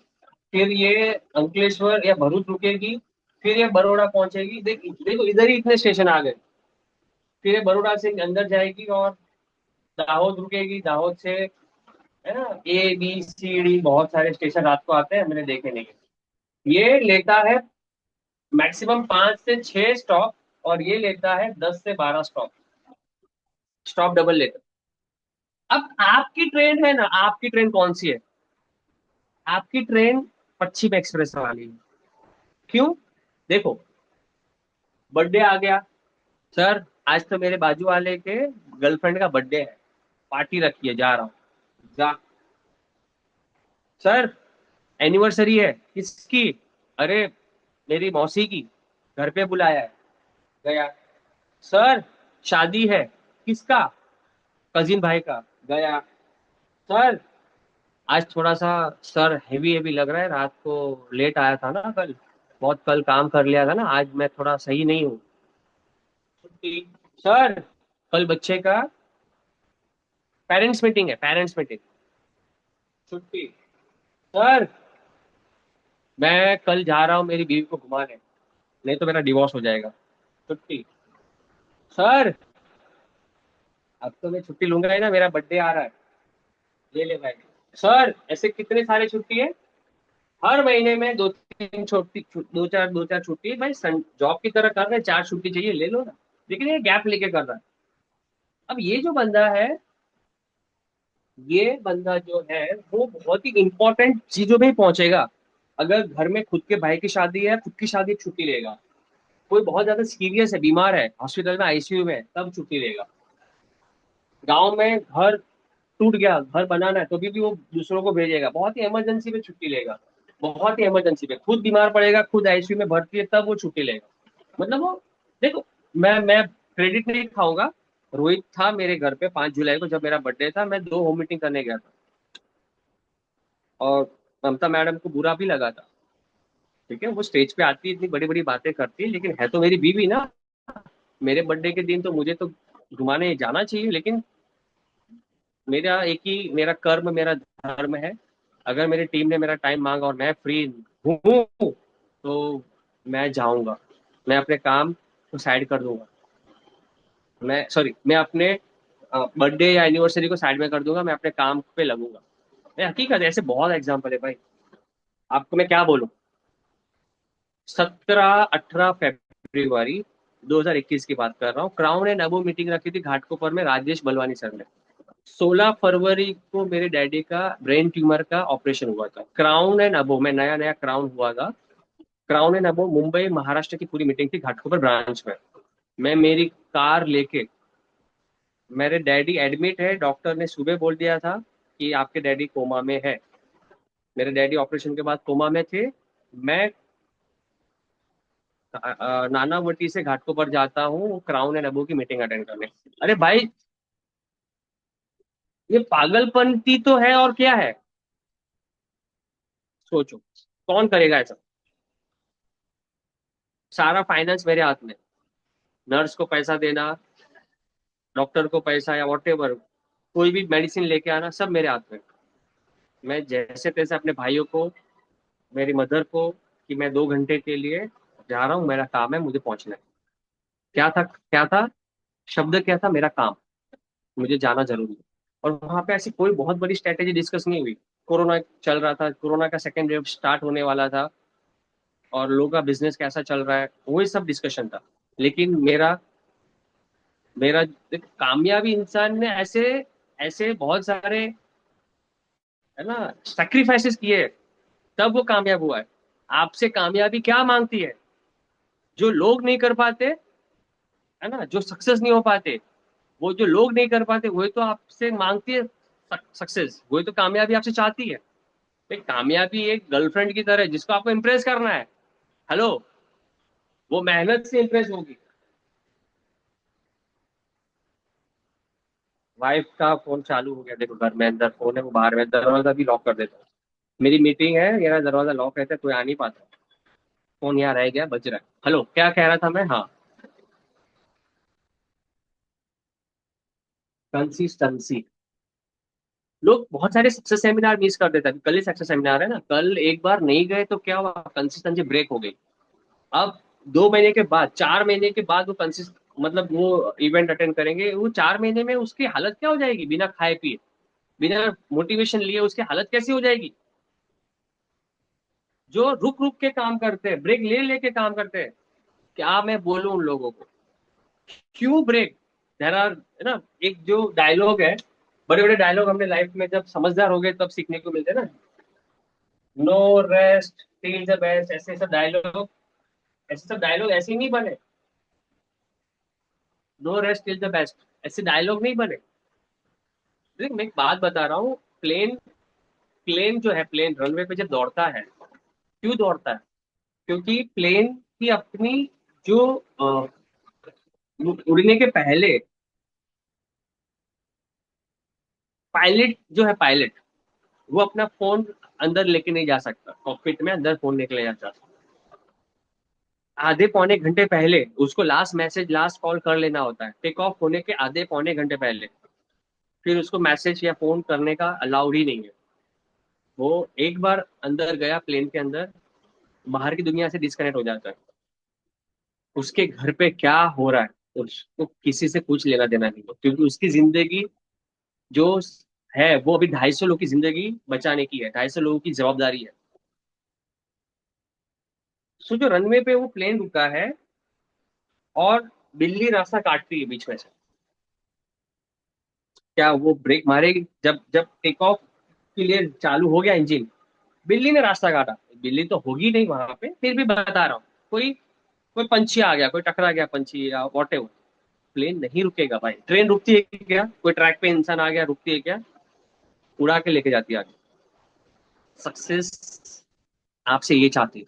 फिर ये अंकलेश्वर या भरूच रुकेगी, फिर ये बड़ौदा पहुंचेगी। देखो इधर ही इतने स्टेशन आ गए। फिर ये बड़ौदा से अंदर जाएगी और दाहोद रुकेगी, दाहोद से, है ना, A B C D बहुत सारे स्टेशन रात को आते हैं, मैंने देखे नहीं। ये लेता है मैक्सिमम 5 से 6 स्टॉप, और ये लेता है 10 से 12 स्टॉप। स्टॉप डबल लेता है। अब आपकी ट्रेन है ना, आपकी ट्रेन कौन सी है? आपकी ट्रेन पश्चिम एक्सप्रेस वाली है। क्यों? देखो, बर्थडे आ गया, सर आज तो मेरे बाजू वाले के गर्लफ्रेंड का बर्थडे है, पार्टी रखी है, जा रहा हूँ। जा। सर एनिवर्सरी है, किसकी? अरे मेरी मौसी की, घर पे बुलाया है। गया। सर शादी है, किसका? कजिन भाई का। गया। सर आज थोड़ा सा सर हेवी हेवी लग रहा है, रात को लेट आया था ना कल, बहुत कल काम कर लिया था ना, आज मैं थोड़ा सही नहीं हूँ। छुट्टी। सर कल बच्चे का पेरेंट्स मीटिंग है, पेरेंट्स मीटिंग। छुट्टी। सर मैं कल जा रहा हूँ मेरी बीवी को घुमाने, नहीं तो मेरा डिवोर्स हो जाएगा। छुट्टी। सर अब तो मैं छुट्टी लूंगा ही ना, मेरा बर्थडे आ रहा है, ले ले भाई। सर ऐसे कितने सारे छुट्टी है, हर महीने में दो तीन छुट्टी, दो चार छुट्टी भाई, जॉब की तरह कर रहे हैं, 4 छुट्टी चाहिए ले लो ना। लेकिन ये गैप लेके कर रहा है। अब ये जो बंदा है, ये बंदा जो है वो बहुत ही इंपॉर्टेंट चीजों में ही पहुंचेगा। अगर घर में खुद के भाई की शादी है, खुद की शादी की छुट्टी लेगा। कोई बहुत ज्यादा सीरियस है, बीमार है, हॉस्पिटल में आईसीयू में है, तब छुट्टी लेगा। गांव में घर टूट गया, घर बनाना है, तो भी वो दूसरों को भेजेगा, बहुत ही इमरजेंसी में छुट्टी लेगा। बहुत ही इमरजेंसी में खुद बीमार पड़ेगा, खुद आईसीयू में भर्ती है, तब वो छुट्टी लेगा। मतलब वो, देखो, मैं क्रेडिट नहीं खाऊंगा। रोहित था मेरे घर पे 5 जुलाई को, जब मेरा बर्थडे था, मैं 2 होम मीटिंग करने गया था, और ममता मैडम को बुरा भी लगा था। ठीक है, वो स्टेज पे आती है, इतनी बड़ी बड़ी बातें करती है, लेकिन है तो मेरी बीवी ना। मेरे बर्थडे के दिन तो मुझे तो घुमाने जाना चाहिए, लेकिन मेरा एक ही, मेरा कर्म, मेरा धर्म है। अगर मेरी टीम ने मेरा टाइम मांगा और मैं फ्री हूँ, तो मैं जाऊंगा। मैं अपने काम को साइड कर दूंगा। मैं सॉरी, मैं अपने बर्थडे या एनिवर्सरी को साइड में कर दूंगा, मैं अपने काम पे लगूंगा। ये हकीकत है, ऐसे बहुत एग्जाम्पल है भाई। आपको मैं क्या बोलूं। 17-18 फरवरी 2021 की बात कर रहा हूँ, क्राउन एंड अबो मीटिंग रखी थी घाटकोपर में, राजेश बलवानी सर ने। 16 फरवरी को मेरे डैडी का ब्रेन ट्यूमर का ऑपरेशन हुआ था, क्राउन एंड अबो में नया नया क्राउन हुआ था। Crown and above Mumbai Maharashtra की पूरी मीटिंग थी घाटकोपर ब्रांच में। मैं मेरी कार लेके, मेरे डैडी एडमिट है, डॉक्टर ने सुबह बोल दिया था कि आपके डैडी कोमा में है। मेरे डैडी ऑपरेशन के बाद कोमा में थे। मैं नानावटी से घाटकोपर जाता हूँ क्राउन एंड अबू की मीटिंग अटेंड करने। अरे भाई, ये पागलपंती तो है और क्या है? सोचो, कौन करेगा ऐसा? सारा फाइनेंस मेरे हाथ में। नर्स को पैसा देना, डॉक्टर को पैसा या वॉट एवर, कोई भी मेडिसिन लेके आना, सब मेरे हाथ में। मैं जैसे तैसे अपने भाइयों को, मेरी मदर को, कि मैं 2 घंटे के लिए जा रहा हूँ, मेरा काम है, मुझे पहुंचना है। क्या था शब्द, क्या था, मेरा काम, मुझे जाना जरूरी है। और वहां पे ऐसी कोई बहुत बड़ी स्ट्रेटेजी डिस्कस नहीं हुई। कोरोना चल रहा था, कोरोना का सेकेंड वेव स्टार्ट होने वाला था, और लोगों का बिजनेस कैसा चल रहा है, वही सब डिस्कशन था। लेकिन मेरा मेरा कामयाबी इंसान ने ऐसे ऐसे बहुत सारे, है ना, सेक्रीफाइसेस किए, तब वो कामयाब हुआ है। आपसे कामयाबी क्या मांगती है? जो लोग नहीं कर पाते, है ना, जो सक्सेस नहीं हो पाते, वो जो लोग नहीं कर पाते वही तो आपसे मांगती है सक्सेस, वही तो कामयाबी आपसे चाहती है। एक कामयाबी एक गर्लफ्रेंड की तरह है, जिसको आपको इम्प्रेस करना है। हेलो, वो मेहनत से इम्प्रेस होगी। वाइफ का फोन चालू हो गया, देखो घर में अंदर फोन है, वो बाहर में, दरवाजा भी लॉक कर देता हूँ। मेरी मीटिंग है, मेरा दरवाजा लॉक रहता है, कोई आ नहीं पाता। फोन यहाँ रह गया, बज रहा है। हेलो, क्या कह रहा था मैं? हाँ, कंसिस्टेंसी। लोग बहुत सारे सक्सेस सेमिनार मिस कर देते हैं। कल ही सक्सेस सेमिनार है ना, कल एक बार नहीं गए तो क्या हुआ, कंसिस्टेंसी ब्रेक हो गई। अब 2 महीने के बाद, 4 महीने के बाद वो कंसिस्ट मतलब वो इवेंट अटेंड करेंगे, वो 4 महीने में उसकी हालत क्या हो जाएगी, बिना खाए पिए, बिना मोटिवेशन लिए उसकी हालत कैसी हो जाएगी। जो रुक रुक के काम करते हैं, ब्रेक ले लेके काम करते हैं, क्या मैं बोलूं उन लोगों को, क्यों ब्रेक? देर आर, है ना, एक जो डायलॉग है, बड़े बड़े डायलॉग हमने लाइफ में जब समझदार हो गए तब सीखने को मिलते हैं ना। No rest till the best, ऐसे सब डायलॉग, ऐसे सब डायलॉग ऐसे ही नहीं बने। No rest till the best, ऐसे डायलॉग नहीं बने। देख, मैं एक बात बता रहा हूँ, प्लेन प्लेन जो है, प्लेन रनवे पे जब दौड़ता है, क्यों दौड़ता है? क्योंकि प्लेन की अपनी जो उड़ने के पहले, पायलट जो है, पायलट, वो अपना फोन अंदर लेके नहीं जा सकता, कॉकपिट में अंदर फोन लेके ले जा सकता। आधे पौने घंटे पहले उसको लास्ट मैसेज, लास्ट कॉल कर लेना होता है, टेक ऑफ होने के आधे पौने घंटे पहले। फिर उसको मैसेज या फोन करने का अलाउड ही नहीं है। वो एक बार अंदर गया प्लेन के अंदर, बाहर की दुनिया से डिस्कनेक्ट हो जाता है। उसके घर पे क्या हो रहा है उसको किसी से कुछ लेना देना नहीं है, क्योंकि उसकी जिंदगी जो है, वो अभी 250 लोगों की जिंदगी बचाने की है, 250 लोगों की जवाबदारी है। सो जो रनवे पे वो प्लेन रुका है, और बिल्ली रास्ता काटती है बीच में से, क्या वो ब्रेक मारेगी? जब जब टेक ऑफ के लिए चालू हो गया इंजन, बिल्ली ने रास्ता काटा, बिल्ली तो होगी नहीं वहां पे, फिर भी बता रहा हूँ, कोई कोई पंछी आ गया, कोई टकरा गया पंछी या वॉट एवर, प्लेन नहीं रुकेगा भाई। ट्रेन रुकती है क्या? कोई ट्रैक पे इंसान आ गया, रुकती है क्या? उड़ा के लेके जाती है आगे। सक्सेस आपसे ये चाहती है।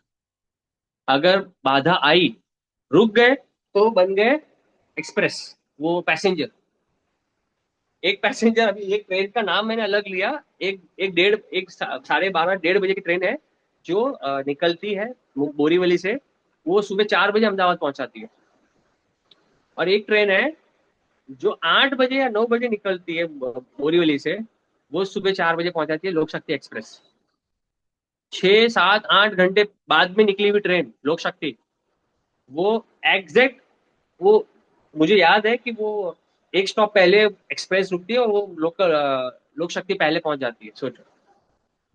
अगर बाधा आई, रुक गए, तो बन गए एक्सप्रेस, वो पैसेंजर। एक पैसेंजर, अभी एक ट्रेन का नाम मैंने अलग लिया, एक एक डेढ़ एक 12:30 1:30 बजे की ट्रेन है, जो निकलती है बोरीवली से, वो सुबह 4 बजे अहमदाबाद पहुंचाती है। और एक ट्रेन है जो 8 बजे या 9 बजे निकलती है बोरीवली से, वो सुबह 4 बजे पहुंचाती है, लोक शक्ति एक्सप्रेस। 6 7 8 घंटे बाद में निकली हुई ट्रेन लोक शक्ति, वो एग्जैक्ट, वो मुझे याद है कि वो एक स्टॉप पहले एक्सप्रेस रुकती है, और वो लोकल लोक शक्ति पहले पहुंच जाती है। सोचो,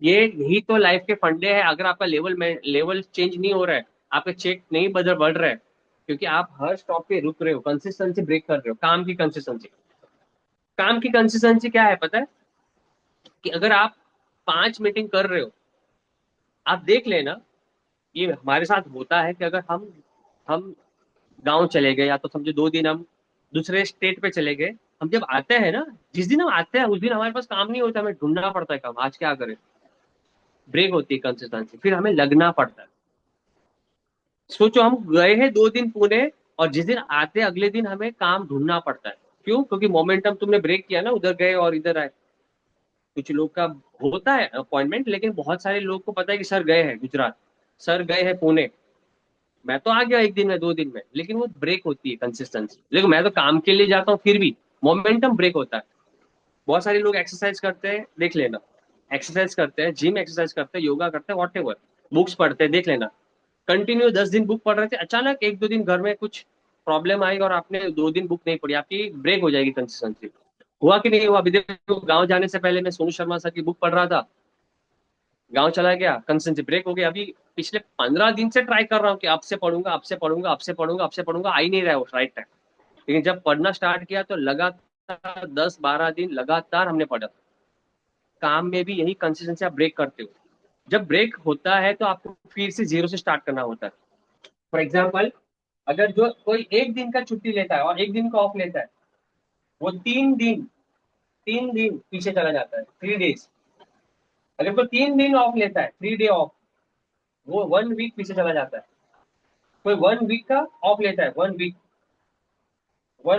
ये यही तो लाइफ के फंडे हैं। अगर आपका लेवल में लेवल चेंज नहीं हो रहा है, आपका चेक नहीं बदल बढ़ रहा है, क्योंकि आप हर स्टॉप पे रुक रहे हो, कंसिस्टेंसी ब्रेक कर रहे हो, काम की कंसिस्टेंसी। काम की कंसिस्टेंसी क्या है पता है? कि अगर आप 5 मीटिंग कर रहे हो, आप देख लेना, ये हमारे साथ होता है कि अगर हम गांव चले गए, या तो समझो 2 दिन हम दूसरे स्टेट पे चले गए, हम जब आते हैं ना, जिस दिन हम आते हैं उस दिन हमारे पास काम नहीं होता, हमें ढूंढना पड़ता है काम, आज क्या करें। ब्रेक होती है कंसिस्टेंसी, फिर हमें लगना पड़ता है। सोचो, हम गए हैं 2 दिन पुणे, और जिस दिन आते हैं अगले दिन हमें काम ढूंढना पड़ता है। क्यों? क्योंकि मोमेंटम तुमने ब्रेक किया ना, उधर गए और इधर आए। कुछ लोग का होता है अपॉइंटमेंट, लेकिन बहुत सारे लोग को पता है कि सर गए हैं गुजरात, सर गए हैं पुणे, मैं तो आ गया एक दिन में 2 दिन में, लेकिन वो ब्रेक होती है कंसिस्टेंसी। लेकिन मैं तो काम के लिए जाता हूँ, फिर भी मोमेंटम ब्रेक होता है। बहुत सारे लोग एक्सरसाइज करते हैं, देख लेना, एक्सरसाइज करते हैं, जिम एक्सरसाइज करते हैं, योगा करते हैं, वॉट एवर, बुक्स पढ़ते हैं, देख लेना, कंटिन्यू 10 दिन बुक पढ़ रहे थे, अचानक 1-2 दिन घर में कुछ प्रॉब्लम आई और आपने 2 दिन बुक नहीं पढ़ी, आपकी ब्रेक हो जाएगी कंसिस्टेंसी। हुआ कि नहीं हुआ? अभी देखो, गाँव जाने से पहले मैं सोनू शर्मा सर की बुक पढ़ रहा था, गाँव चला गया, कंसिस्टेंसी ब्रेक हो गया। अभी पिछले 15 दिन से ट्राई कर रहा हूँ कि आपसे पढ़ूंगा, आपसे पढ़ूंगा, आपसे पढ़ूंगा, आपसे पढ़ूंगा, आ ही नहीं रहा है वो राइट टाइम। लेकिन जब पढ़ना स्टार्ट किया तो लगातार 10-12 दिन लगातार हमने पढ़ा। काम में भी यही कंसिस्टेंसी आप ब्रेक करते हो। जब ब्रेक होता है तो आपको फिर से जीरो से स्टार्ट करना होता है। फॉर एग्जाम्पल, अगर जो कोई एक दिन का छुट्टी लेता है और एक दिन का ऑफ लेता है, वो 3 दिन पीछे चला जाता है, 3 डेज। अगर कोई 3 दिन ऑफ लेता है, 3 डे ऑफ, वो 1 वीक पीछे चला जाता है। कोई 1 वीक का ऑफ लेता है, 1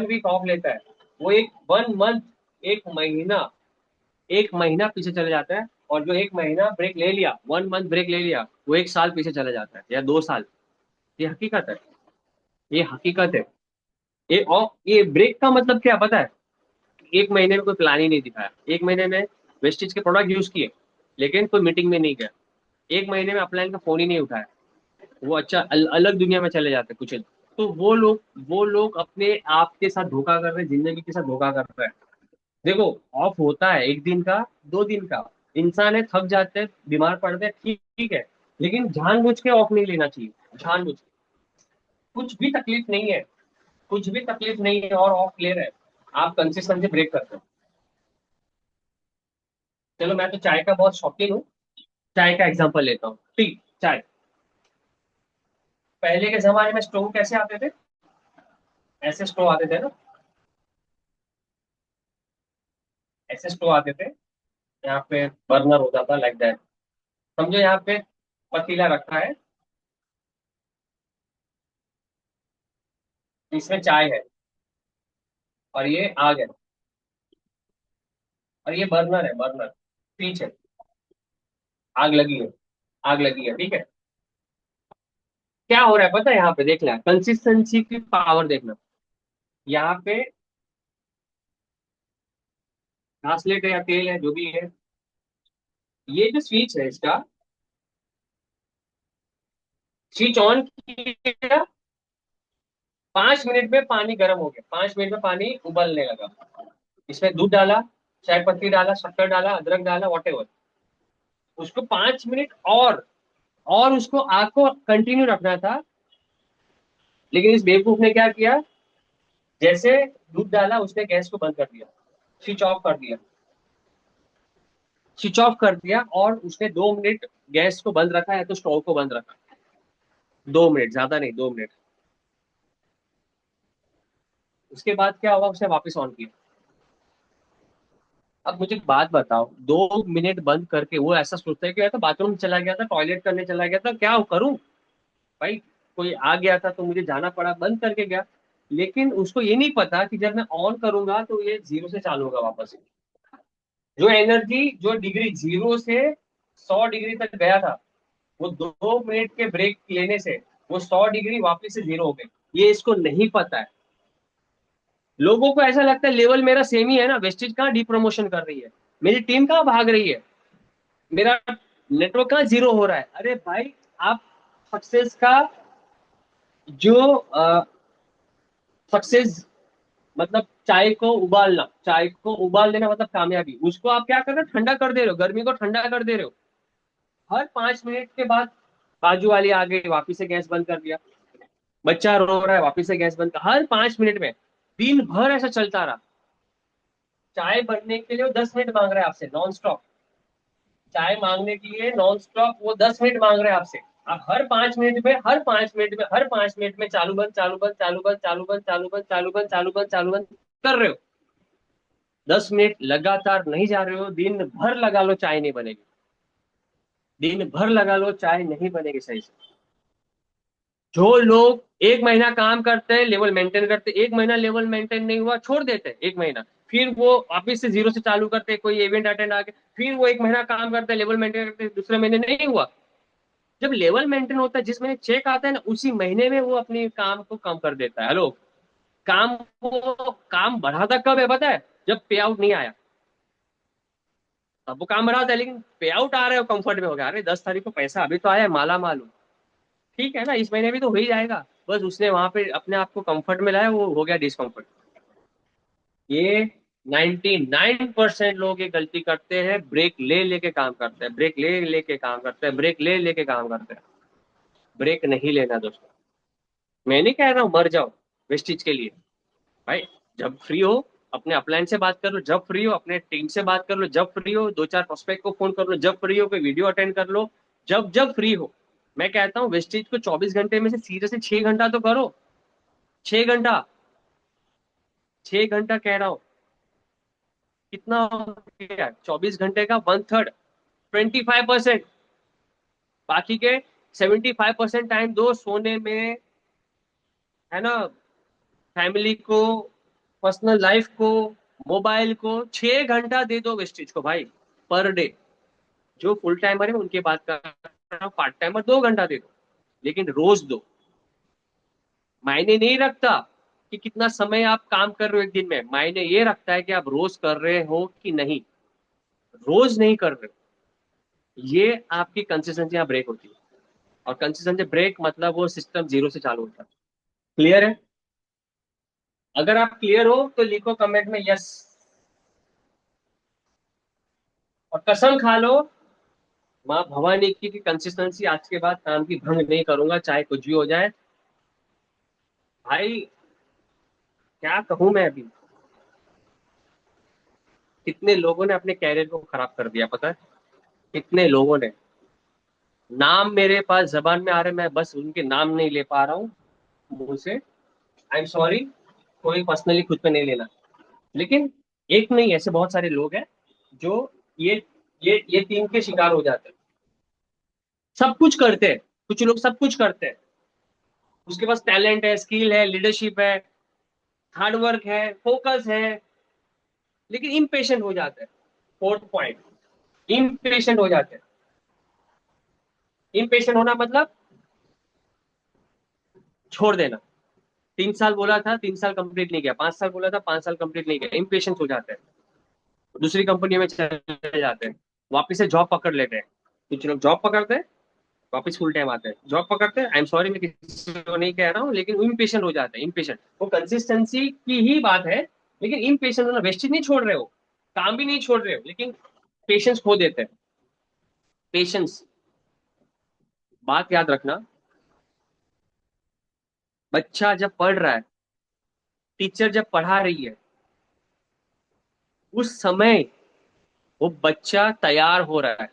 वीक ऑफ लेता है, वो एक 1 मंथ, एक महीना, एक महीना पीछे चले जाता है। और जो एक महीना ब्रेक ले लिया, 1 मंथ ब्रेक ले लिया, वो एक साल पीछे चले जाता है या 2 साल। ये हकीकत है, ये हकीकत है। ये ब्रेक का मतलब क्या पता है? एक महीने में कोई प्लान ही नहीं दिखाया, एक महीने में वेस्टेज के प्रोडक्ट यूज किए, लेकिन कोई मीटिंग में नहीं गया, एक महीने में अपलाइन का फोन ही नहीं उठाया, वो अच्छा अलग दुनिया में चले जाते हैं कुछ। तो वो लोग अपने आप के साथ धोखा कर रहे हैं, जिंदगी के साथ धोखा कर रहे हैं। देखो, ऑफ होता है एक दिन का, 2 दिन का, इंसान है, थक जाते हैं, बीमार पड़ते हैं, ठीक ठीक है, लेकिन जानबूझ के ऑफ नहीं लेना चाहिए, जानबूझ के। कुछ भी तकलीफ नहीं है, कुछ भी तकलीफ नहीं है और ऑफ ले रहे हैं, आप कंसिस्टेंसी ब्रेक करते हो। चलो, मैं तो चाय का बहुत शौकीन हूँ, चाय का एग्जांपल लेता हूँ। टी, चाय। पहले के जमाने में स्टोव कैसे आते थे? ऐसे स्टोव आते थे ना, ऐसे स्टोव आते थे, यहाँ पे बर्नर होता था लाइक दैट। समझो यहाँ पे पतीला रखा है, इसमें चाय है, और ये आग है, और ये बर्नर है, बर्नर, पीछे आग लगी है, आग लगी है, ठीक है। क्या हो रहा है पता है? यहाँ पे देखना, कंसिस्टेंसी की पावर देखना। यहाँ पे घासलेट है या तेल है, जो भी है, ये जो स्विच है इसका, स्विच ऑन किया, 5 मिनट में पानी गर्म हो गया, 5 मिनट में पानी उबलने लगा। इसमें दूध डाला, चाय पत्ती डाला, शक्कर डाला, अदरक डाला, वॉट एवर, उसको 5 मिनट और उसको आग को कंटिन्यू रखना था। लेकिन इस बेवकूफ ने क्या किया, जैसे दूध डाला उसने गैस को बंद कर दिया, स्विच ऑफ कर दिया, स्विच ऑफ कर दिया, और उसने 2 मिनट गैस को बंद रखा है तो स्टोव को बंद रखा, 2 मिनट, ज्यादा नहीं, 2 मिनट। उसके बाद क्या हुआ, उसने वापस ऑन किया। अब मुझे एक बात बताओ, 2 मिनट बंद करके वो ऐसा सोचता है कि यार तो बाथरूम चला गया था, टॉयलेट करने चला गया था, क्या करूं भाई, कोई आ गया था तो मुझे जाना पड़ा, बंद करके गया। लेकिन उसको ये नहीं पता कि जब मैं ऑन करूंगा तो ये जीरो से चालू होगा वापस। जो एनर्जी, जो डिग्री जीरो से 100 डिग्री तक गया था, वो 2 मिनट के ब्रेक लेने से वो 100 डिग्री वापस से जीरो हो गई। ये इसको नहीं पता है। लोगों को ऐसा लगता है लेवल मेरा सेम ही है ना, वेस्टेज कहाँ डी प्रमोशन कर रही है, मेरी टीम कहाँ भाग रही है, मेरा नेटवर्क कहाँ जीरो हो रहा है। अरे भाई, आप सक्सेस का जो सक्सेस मतलब चाय को उबाल देना मतलब कामयाबी, उसको आप क्या कर रहे हो, ठंडा कर दे रहे हो, गर्मी को ठंडा कर दे रहे हो। हर 5 मिनट के बाद बाजू वाली आ गई, वापिस से गैस बंद कर दिया, बच्चा रो रहा है, वापिस से गैस बंद कर, हर 5 मिनट में दिन भर ऐसा चलता रहा। चाय बनने के लिए वो 10 मिनट मांग रहा है आपसे नॉन स्टॉप, चाय मांगने के लिए नॉन स्टॉप वो 10 मिनट मांग रहे हैं आपसे। आप हर 5 मिनट में चालू बंद, चालू बंद, चालू बंद, चालू बंद, चालू बंद, चालू बंद, चालू बंद, चालू बंद कर रहे हो। 10 मिनट लगातार नहीं जा रहे हो, दिन भर लगा लो चाय नहीं बनेगी, दिन भर लगा लो चाय नहीं बनेगी सही से। जो लोग एक महीना काम करते हैं, लेवल मेंटेन करते हैं, एक महीना लेवल मेंटेन नहीं हुआ, छोड़ देते हैं एक महीना, फिर वो वापिस से जीरो से चालू करते हैं, कोई इवेंट अटेंड आके, फिर वो एक महीना काम करते हैं, लेवल मेंटेन करते हैं, दूसरे महीने नहीं हुआ, जब लेवल मेंटेन होता है, जिस महीने चेक आता है ना, उसी महीने में वो अपने काम को कम कर देता है। हेलो, काम को काम बढ़ाता कब है पता है? जब पे आउट नहीं आया, तब वो काम बढ़ाता है। लेकिन पे आउट आ रहा है, वो कंफर्ट में हो गया, अरे 10 तारीख को पैसा अभी तो आया है, माला माल हूं। ठीक है ना, इस महीने भी तो हो ही जाएगा। बस उसने वहां पे अपने आप को कंफर्ट में लाया, वो हो गया डिस्कम्फर्ट। ये 99% लोग ये गलती करते हैं, ब्रेक ले लेके काम करते हैं, ब्रेक ले लेके काम करते हैं, ब्रेक ले लेके काम करते हैं। ब्रेक नहीं लेना दोस्तों। मैं नहीं कह रहा हूँ मर जाओ वेस्टिज के लिए। भाई, जब फ्री हो अपने अपलाइन से बात कर लो, जब फ्री हो अपने टीम से बात कर लो, जब फ्री हो दो चार प्रोस्पेक्ट को फोन कर लो, जब फ्री हो कोई वीडियो अटेंड कर लो, जब जब फ्री हो। मैं कहता हूँ वेस्टिज को 24 घंटे में से सीधे से 6 घंटा तो करो। 6 घंटा, 6 घंटा कह रहा हूँ। कितना हो गया? 24 घंटे का 1/3, 25%। बाकी के 75% टाइम दो सोने में, है ना, फैमिली को, पर्सनल लाइफ को, मोबाइल को। 6 घंटा दे दो वेस्टेज को भाई, पर डे। जो फुल टाइमर है उनकी बात कर रहा हूँ, पार्ट टाइमर 2 घंटा दे दो, लेकिन रोज दो। मायने नहीं रखता कि कितना समय आप काम कर रहे हो एक दिन में, मायने ये रखता है कि आप रोज कर रहे हो कि नहीं। रोज नहीं कर रहे हो, ये आपकी कंसिस्टेंसी ब्रेक होती है। और कंसिस्टेंसी ब्रेक मतलब वो सिस्टम जीरो से चालू होता है। क्लियर है? अगर आप क्लियर हो तो लिखो कमेंट में यस। और कसम खा लो माँ भवानी की कंसिस्टेंसी, आज के बाद काम की भंग नहीं करूंगा, चाहे कुछ भी हो जाए। भाई, क्या कहूं मैं अभी। कितने लोगों ने अपने कैरियर को खराब कर दिया पता है? कितने लोगों ने। नाम मेरे पास जबान में आ रहे, मैं बस उनके नाम नहीं ले पा रहा हूँ मुंह से। आई एम सॉरी, कोई पर्सनली खुद पे नहीं लेना। लेकिन एक नहीं, ऐसे बहुत सारे लोग हैं जो ये टीम के शिकार हो जाते हैं। सब कुछ करते हैं, कुछ लोग सब कुछ करते हैं, उसके पास टैलेंट है, स्किल है, लीडरशिप है, हार्डवर्क है, फोकस है, लेकिन इम्पेशेंट हो जाते हैं। फोर्थ पॉइंट, इम्पेशेंट हो जाते हैं। इम्पेशेंट होना मतलब छोड़ देना। 3 साल बोला था, 3 साल कंप्लीट नहीं किया, 5 साल बोला था, 5 साल कंप्लीट नहीं किया, इम्पेशेंट हो जाते हैं। दूसरी कंपनी में चले जाते हैं, वापिस से जॉब पकड़ लेते हैं। कुछ लोग जॉब पकड़ते हैं, वापिस फुल टाइम आते हैं, जॉब पकड़ते हैं। आई एम सॉरी, मैं किसी को नहीं कह रहा हूँ, लेकिन इम्पेशेंट हो जाते हैं। इम्पेशेंट, वो कंसिस्टेंसी की ही बात है। लेकिन इम्पेशेंट होना, वेस्टेज नहीं छोड़ रहे हो, काम भी नहीं छोड़ रहे हो, लेकिन पेशेंस खो देते हैं। पेशेंस, बात याद रखना। बच्चा जब पढ़ रहा है, टीचर जब पढ़ा रही है, उस समय वो बच्चा तैयार हो रहा है,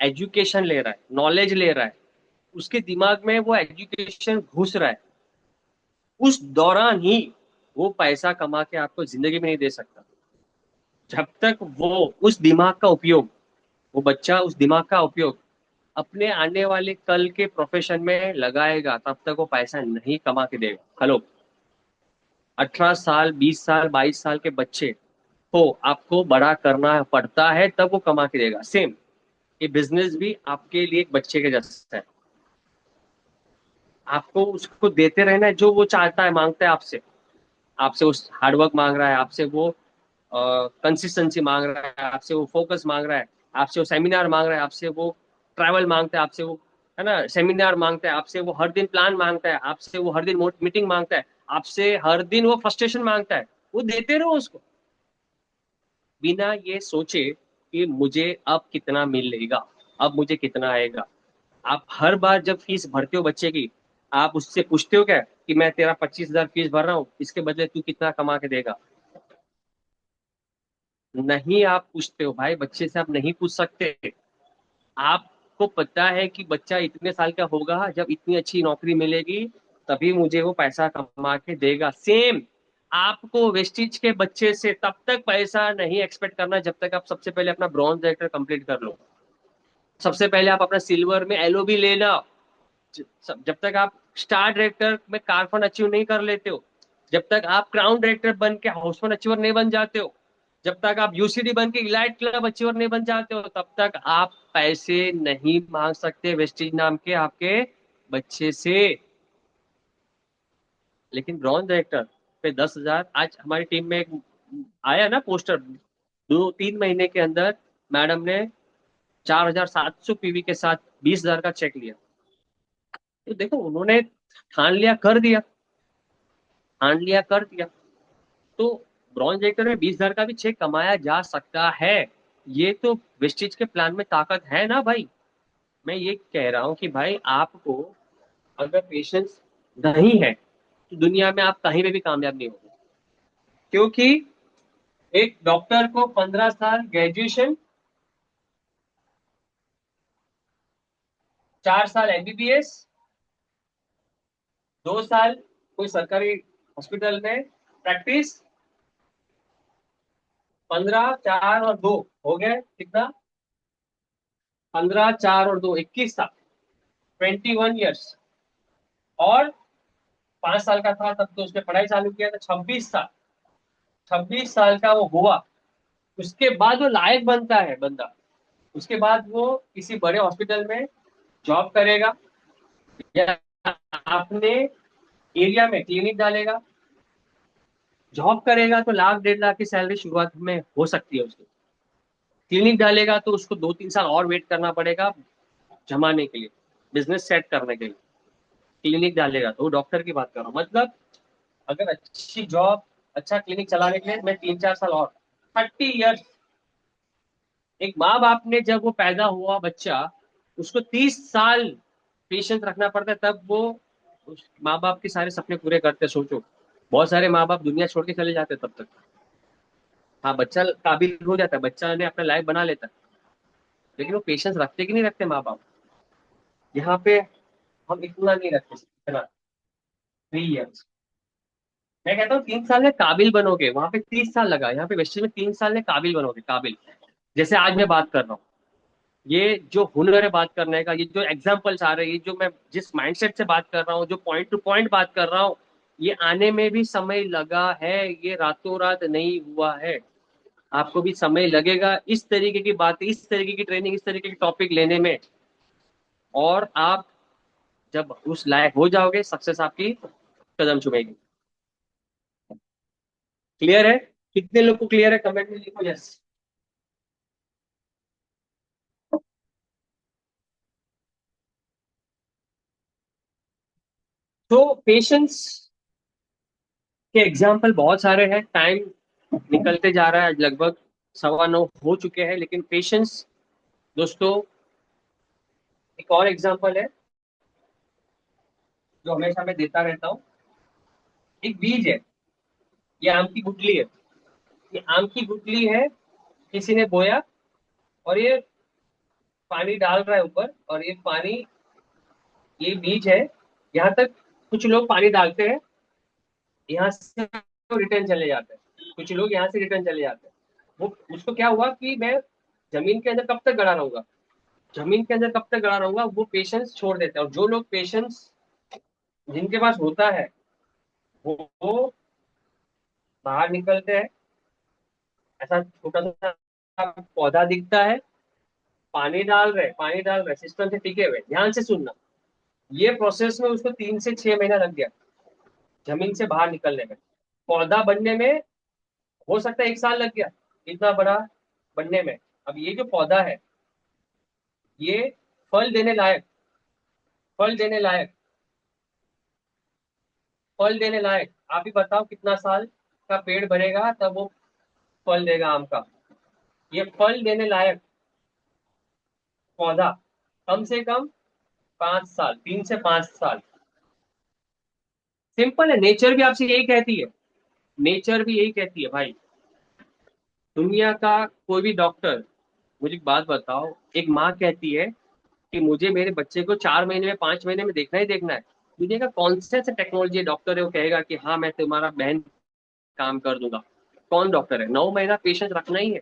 एजुकेशन ले रहा है, नॉलेज ले रहा है, उसके दिमाग में वो एजुकेशन घुस रहा है। उस दौरान ही वो पैसा कमा के आपको जिंदगी में नहीं दे सकता। जब तक वो उस दिमाग का उपयोग, वो बच्चा उस दिमाग का उपयोग अपने आने वाले कल के प्रोफेशन में लगाएगा, तब तक वो पैसा नहीं कमा के देगा। हेलो, 18 साल, 20 साल, 22 साल के बच्चे को आपको बड़ा करना पड़ता है, तब वो कमा के देगा। सेम, ये बिजनेस भी आपके लिए एक बच्चे के जैसा है। आपको उसको देते रहना है जो वो चाहता है, मांगता है आपसे। आपसे उस हार्डवर्क मांग रहा है, आपसे वो कंसिस्टेंसी मांग रहा है, आपसे वो फोकस मांग रहा है, आपसे वो सेमिनार मांग रहा है, आपसे वो ट्रैवल मांगता है, आपसे वो, है ना, सेमिनार मांगता है, आपसे वो हर दिन प्लान मांगता है, आपसे वो हर दिन मीटिंग मांगता है, आपसे हर दिन वो फ्रस्ट्रेशन मांगता है। वो देते रहो उसको, बिना ये सोचे कि मुझे अब कितना मिलेगा, अब मुझे कितना आएगा। आप हर बार जब फीस भरते हो बच्चे की, आप उससे पूछते हो क्या कि मैं तेरा 25,000 फीस भर रहा हूँ, इसके बदले तू कितना कमा के देगा? नहीं, आप पूछते हो भाई, बच्चे से आप नहीं पूछ सकते। आपको पता है कि बच्चा इतने साल का होगा जब इतनी अच्छी नौकरी मिलेगी, तभी मुझे वो पैसा कमा के देगा। सेम, आपको वेस्टिज के बच्चे से तब तक पैसा नहीं एक्सपेक्ट करना जब तक आप सबसे पहले अपना ब्रॉन्ज डायरेक्टर कंप्लीट कर लो। सबसे पहले आप अपना सिल्वर में एलओबी लेना। जब तक आप स्टार डायरेक्टर में कारफन अचीव नहीं कर लेते हो, जब तक आप क्राउन डायरेक्टर बन के हाउसफुल अचीवर नहीं बन जाते हो, जब तक आप यूसीडी बन के इलाइट क्लब अचीवर नहीं बन जाते हो, तब तक आप पैसे नहीं मांग सकते वेस्टीज नाम के आपके बच्चे से। लेकिन ब्रॉन्ज डायरेक्टर पे 10,000, आज हमारी टीम में एक आया ना पोस्टर, 2-3 महीने के अंदर मैडम ने 4,700 पीवी के साथ 20,000 का चेक लिया। तो देखो, उन्होंने ठान लिया, कर दिया, ठान लिया, कर दिया। तो ब्रॉन्ज एक्टर में 20,000 का भी चेक कमाया जा सकता है। ये तो वेस्टिज के प्लान में ताकत है ना भाई। मैं ये कह रहा हूँ कि भाई आपको अगर पेशेंस नहीं है तो दुनिया में आप कहीं पे भी कामयाब नहीं होगे। क्योंकि एक डॉक्टर को 15 साल ग्रेजुएशन, 4 साल एमबीबीएस, 2 साल कोई सरकारी हॉस्पिटल में प्रैक्टिस, 15, 4 और 2 हो गए कितना? 15, 4 और 2, 21 साल, 21 ईयर्स। और 5 साल का था तब तो उसने पढ़ाई चालू किया था, 26 साल, 26 साल का वो हुआ। उसके बाद वो लायक बनता है बंदा। उसके बाद वो किसी बड़े हॉस्पिटल में जॉब करेगा, या अपने एरिया में क्लिनिक डालेगा। जॉब करेगा तो 1,00,000 1,50,000 की सैलरी शुरुआत में हो सकती है उसकी। क्लिनिक डालेगा तो उसको 2-3 साल और वेट करना पड़ेगा जमाने के लिए, बिजनेस सेट करने के लिए। क्लिनिक डालेगा तो, डॉक्टर की बात कर रहा हूँ। मतलब अगर अच्छी जॉब, अच्छा क्लिनिक चलाने के लिए मैं 3-4 साल और, 30 ईयर्स। एक माँ बाप ने जब वो पैदा हुआ बच्चा, उसको 30 साल पेशेंस रखना पड़ता है, तब वो उस माँ बाप के सारे सपने पूरे करते। सोचो, बहुत सारे माँ बाप दुनिया छोड़ के चले जाते तब तक। हाँ, बच्चा काबिल हो जाता है, बच्चा ने अपना लाइफ बना लेता है, लेकिन वो पेशेंस रखते कि नहीं रखते माँ बाप। यहाँ पे हम इतना नहीं रखते, इतना 3 ईयर्स। मैं कहता हूँ 3 साल में काबिल बनोगे, वहां पे 30 साल लगा, यहाँ पे वेस्टर्न में 3 साल में काबिल बनोगे, काबिल। जैसे आज मैं बात कर रहा हूँ, ये जो हुनर है बात करने का, ये जो एग्जाम्पल्स आ रहे हैं, ये जो मैं जिस माइंडसेट से बात कर रहा हूँ, जो पॉइंट टू पॉइंट बात कर रहा हूँ, ये आने में भी समय लगा है। ये रातों रात नहीं हुआ है। आपको भी समय लगेगा इस तरीके की बात, इस तरीके की ट्रेनिंग, इस तरीके की टॉपिक लेने में। और आप जब उस लायक हो जाओगे, सक्सेस आपकी कदम चुमेगी। क्लियर है? कितने लोग को क्लियर है, कमेंट में लिखो यस। तो पेशेंस के एग्जाम्पल बहुत सारे हैं। टाइम निकलते जा रहा है, आज लगभग 9:15 हो चुके हैं, लेकिन पेशेंस दोस्तों, एक और एग्जाम्पल है जो हमेशा मैं देता रहता हूँ। एक बीज है, ये आम की गुठली है। ये आम की गुठली है, किसी ने बोया, और ये पानी डाल रहा है ऊपर, और ये पानी, ये बीज है। यहाँ तक कुछ लोग पानी डालते हैं, यहाँ से रिटर्न चले जाते हैं। कुछ लोग यहाँ से रिटर्न चले जाते हैं। वो उसको क्या हुआ कि मैं जमीन के अंदर कब तक गड़ा रहूंगा, जमीन के अंदर कब तक गड़ा रहूंगा, वो पेशेंस छोड़ देते हैं। और जो लोग पेशेंस जिनके पास होता है, वो बाहर निकलते हैं। ऐसा छोटा सा पौधा दिखता है, पानी डाल रहे, सिस्टम से टिके हुए। ध्यान से सुनना, ये प्रोसेस में उसको 3 से 6 महीना लग गया जमीन से बाहर निकलने में। पौधा बनने में हो सकता है 1 साल लग गया, इतना बड़ा बनने में। अब ये जो पौधा है, ये फल देने लायक, फल देने लायक, फल देने लायक, आप ही बताओ कितना साल का पेड़ बनेगा तब वो फल देगा आम का। ये फल देने लायक पौधा कम से कम 5 साल, 3 से 5 साल। सिंपल है, नेचर भी आपसे यही कहती है। नेचर भी यही कहती है भाई। दुनिया का कोई भी डॉक्टर, मुझे एक बात बताओ, एक माँ कहती है कि मुझे मेरे बच्चे को 4 महीने में, 5 महीने में देखना ही देखना है। दुनिया का कौन सा ऐसा टेक्नोलॉजी डॉक्टर है वो कहेगा कि हाँ मैं तुम्हारा बहन काम कर दूंगा? कौन डॉक्टर है? 9 महीना पेशेंस रखना ही है।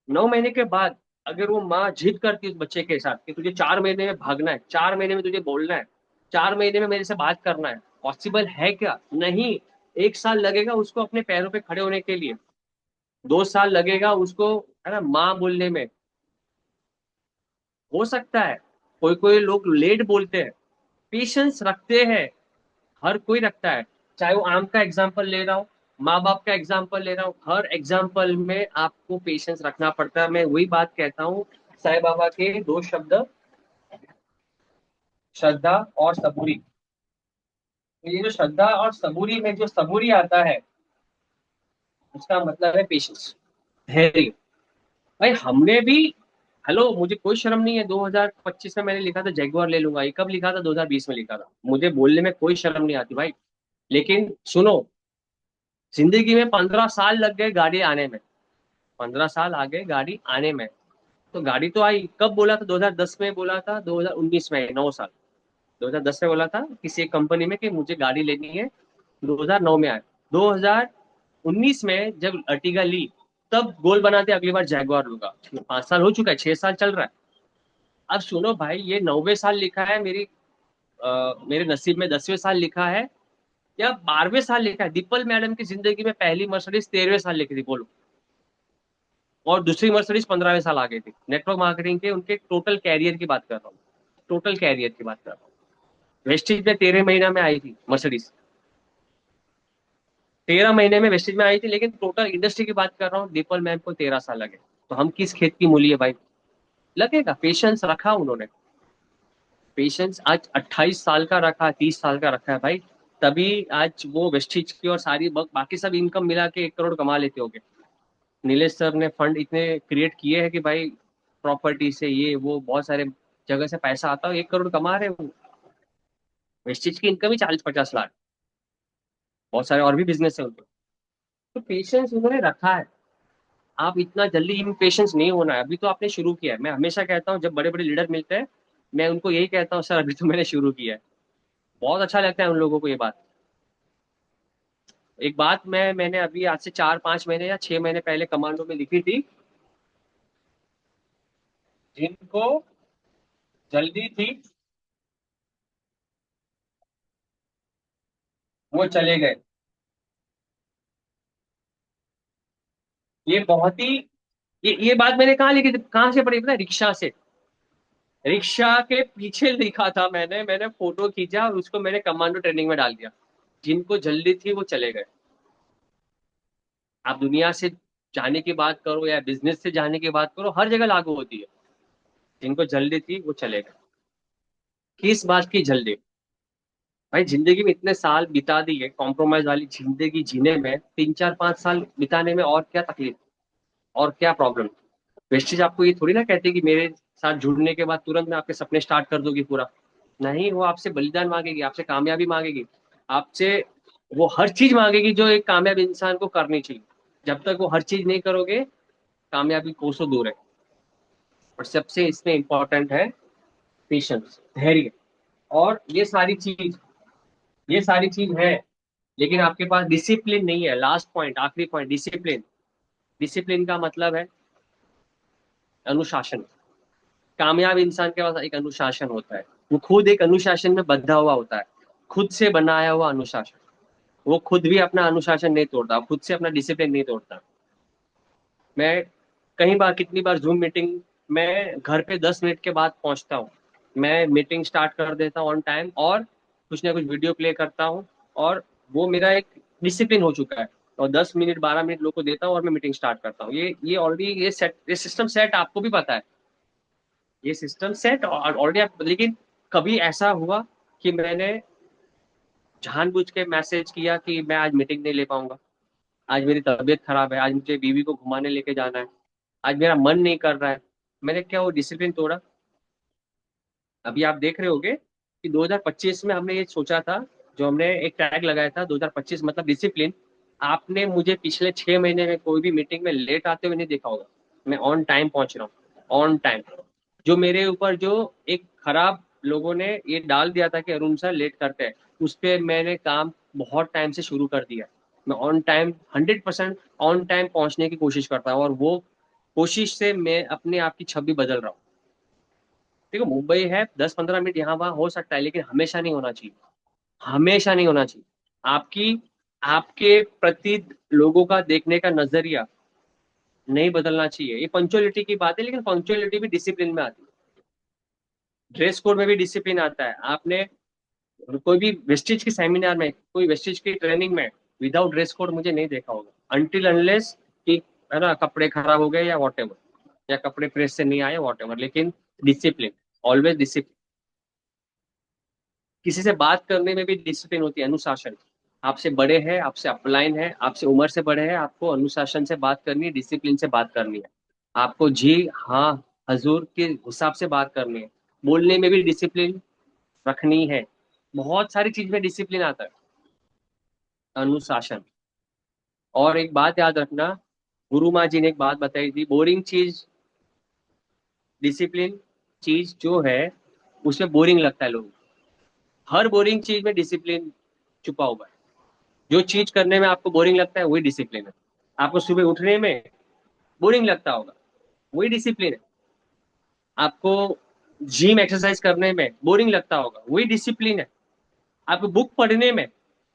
9 महीने के बाद अगर वो माँ जिद करती है उस बच्चे के साथ कि तुझे 4 महीने में भागना है, 4 महीने में तुझे बोलना है, 4 महीने में मेरे से बात करना है, पॉसिबल है क्या? नहीं। 1 साल लगेगा उसको अपने पैरों पे खड़े होने के लिए। 2 साल लगेगा उसको, है ना, माँ बोलने में। हो सकता है कोई कोई लोग लेट बोलते हैं, पेशेंस रखते हैं, हर कोई रखता है। चाहे वो आम का एग्जाम्पल ले रहा हूँ, माँ बाप का एग्जाम्पल ले रहा हूँ, हर एग्जाम्पल में आपको पेशेंस रखना पड़ता है। मैं वही बात कहता हूँ, साईं बाबा के दो शब्द, श्रद्धा और सबूरी। तो ये जो श्रद्धा और सबूरी में जो सबूरी आता है, उसका मतलब है पेशेंस, धैर्य। भाई हमने भी, हेलो, मुझे कोई शर्म नहीं है, 2025 में मैंने लिखा था जैगुआर ले लूंगा। ये कब लिखा था? 2020 में लिखा था। मुझे बोलने में कोई शर्म नहीं आती भाई। लेकिन सुनो, जिंदगी में 15 साल लग गए गाड़ी आने में, 15 साल आ गए गाड़ी आने में। तो गाड़ी तो आई कब? बोला था 2010 में, बोला था 2019 में, 9 साल। 2010 में बोला था किसी एक कंपनी में कि मुझे गाड़ी लेनी है, 2009 में आया। 2019 में जब अर्टिगा ली, तब गोल बनाते अगली बार जैगवार लूंगा। 5 साल हो चुका है, 6 साल चल रहा है। अब सुनो भाई, ये 9वें साल लिखा है मेरी, मेरे नसीब में 10वें साल लिखा है, या 12वें साल लिखा है। दीपल मैडम की जिंदगी में पहली मर्सिडीज 13वें साल लिखी थी, बोलो। और दूसरी मर्सिडीज 15वें साल आ गई थी। नेटवर्क मार्केटिंग के उनके टोटल कैरियर की बात कर रहा हूँ, टोटल कैरियर की बात कर रहा हूँ। वेस्टिज में 13 महीना में आई थी मर्सिडीज, 13 महीने में वेस्टिज में आई थी। लेकिन टोटल इंडस्ट्री की बात कर रहा हूँ, दीपल मैम को 13 साल लगे। तो हम किस खेत की मूली है भाई? लगेगा। पेशेंस रखा उन्होंने, पेशेंस। आज 28 साल का रखा है, 30 साल का रखा है भाई। तभी आज वो वेस्टिज की और सारी बाकी सब इनकम मिला के 1 करोड़ कमा लेते होगे। नीलेश सर ने फंड इतने क्रिएट किए हैं कि भाई, प्रॉपर्टी से ये वो बहुत सारे जगह से पैसा आता है, 1 करोड़ कमा रहे हो। वेस्टिज की इनकम ही 40-50 लाख। बहुत सारे और भी बिजनेस है उनके। तो पेशेंस उन्होंने रखा है। आप इतना जल्दी इम्पेशेंस नहीं होना है, अभी तो आपने शुरू किया है। मैं हमेशा कहता हूँ जब बड़े बड़े लीडर मिलते हैं, मैं उनको यही कहता हूँ, सर अभी तो मैंने शुरू किया है। बहुत अच्छा लगता है उन लोगों को ये बात। एक बात मैंने अभी आज से 4-5 महीने या 6 महीने पहले कमांडो में लिखी थी, जिनको जल्दी थी वो चले गए। ये बहुत ही, ये बात मैंने कहाँ लिखी थी, कहाँ से पढ़ी पता है? रिक्शा से। रिक्शा के पीछे लिखा था मैंने फोटो खींचा और उसको मैंने कमांडो ट्रेनिंग में डाल दिया। जिनको जल्दी थी वो चले गए। आप दुनिया से जाने की बात करो या बिजनेस से जाने की बात करो, हर जगह लागू होती है। जिनको जल्दी थी वो चले गए। किस बात की जल्दी? भाई जिंदगी में इतने साल बिता दिए कॉम्प्रोमाइज वाली जिंदगी जीने में, 3-4-5 साल बिताने में और क्या तकलीफ, और क्या प्रॉब्लम? वेस्टेज आपको ये थोड़ी ना कहते कि मेरे साथ जुड़ने के बाद तुरंत मैं आपके सपने स्टार्ट कर दूंगी पूरा। नहीं, वो आपसे बलिदान मांगेगी, आपसे कामयाबी मांगेगी, आपसे वो हर चीज मांगेगी जो एक कामयाब इंसान को करनी चाहिए। जब तक वो हर चीज नहीं करोगे, कामयाबी कोसों दूर है। और सबसे इसमें इंपॉर्टेंट है पेशेंस, धैर्य। और ये सारी चीज है, लेकिन आपके पास डिसिप्लिन नहीं है। लास्ट पॉइंट, आखिरी पॉइंट, डिसिप्लिन। डिसिप्लिन का मतलब है अनुशासन। कामयाब इंसान के पास एक अनुशासन होता है। वो खुद एक अनुशासन में बंधा हुआ होता है, खुद से बनाया हुआ अनुशासन। वो खुद भी अपना अनुशासन नहीं तोड़ता, खुद से अपना डिसिप्लिन नहीं तोड़ता। मैं कई बार, कितनी बार जूम मीटिंग में घर पे 10 मिनट के बाद पहुंचता हूँ। मैं मीटिंग स्टार्ट कर देता हूँ ऑन टाइम, और कुछ ना कुछ वीडियो प्ले करता हूँ। और वो मेरा एक डिसिप्लिन हो चुका है। और 10 मिनट 12 मिनट लोग को देता हूँ और मैं मीटिंग स्टार्ट करता हूँ। ये ऑलरेडी ये सिस्टम सेट, आपको भी पता है। ये सिस्टम सेट ऑलरेडी आप, लेकिन कभी ऐसा हुआ कि मैंने जानबूझ के मैसेज किया कि मैं आज मीटिंग नहीं ले पाऊंगा, आज मेरी तबीयत खराब है, आज मुझे बीवी को घुमाने लेके जाना है, आज मेरा मन नहीं कर रहा है? मैंने क्या वो डिसिप्लिन तोड़ा? अभी आप देख रहे होगे कि 2025 में हमने ये सोचा था, जो हमने एक टैग लगाया था 2025 मतलब डिसिप्लिन। आपने मुझे पिछले 6 महीने में कोई भी मीटिंग में लेट आते हुए नहीं देखा होगा। मैं ऑन टाइम पहुंच रहा हूँ, ऑन टाइम। जो मेरे ऊपर जो एक खराब लोगों ने ये डाल दिया था कि अरुण सर लेट करते हैं, उस पर मैंने काम बहुत टाइम से शुरू कर दिया। मैं ऑन टाइम 100% ऑन टाइम पहुंचने की कोशिश करता हूँ, और वो कोशिश से मैं अपने आप की छवि बदल रहा हूँ। देखो, मुंबई है, 10-15 मिनट यहाँ वहाँ हो सकता है, लेकिन हमेशा नहीं होना चाहिए। हमेशा नहीं होना चाहिए। आपकी, आपके प्रति लोगों का देखने का नजरिया, नहीं बदलना चाहिए। ये पंक्चुअलिटी की बात है, लेकिन पंक्चुअलिटी भी डिसिप्लिन में आती है। ड्रेस कोड में भी डिसिप्लिन आता है। आपने कोई भी वेस्टिज की सेमिनार में, कोई वेस्टिज की ट्रेनिंग में विदाउट ड्रेस कोड मुझे नहीं देखा होगा, अनटिल अनलेस कि है ना कपड़े खराब हो गए या वॉट एवर, या कपड़े प्रेस से नहीं आए वॉट एवर, लेकिन डिसिप्लिन, ऑलवेज डिसिप्लिन। किसी से बात करने में भी डिसिप्लिन होती है, अनुशासन। आपसे बड़े हैं, आपसे अपलाइन है, आपसे उम्र से बड़े हैं, आपको अनुशासन से बात करनी है, डिसिप्लिन से बात करनी है। आपको जी हाँ हजूर के हिसाब से बात करनी है। बोलने में भी डिसिप्लिन रखनी है। बहुत सारी चीज में डिसिप्लिन आता है, अनुशासन। और एक बात याद रखना, गुरु माँ जी ने एक बात बताई थी, बोरिंग चीज, डिसिप्लिन चीज जो है उसमें बोरिंग लगता है लोगों को। हर बोरिंग चीज में डिसिप्लिन छुपा हुआ है। जो चीज करने में आपको बोरिंग लगता है वही डिसिप्लिन है। आपको सुबह उठने में बोरिंग लगता होगा, वही डिसिप्लिन है। आपको जिम एक्सरसाइज करने में बोरिंग लगता होगा, वही डिसिप्लिन है। आपको बुक पढ़ने में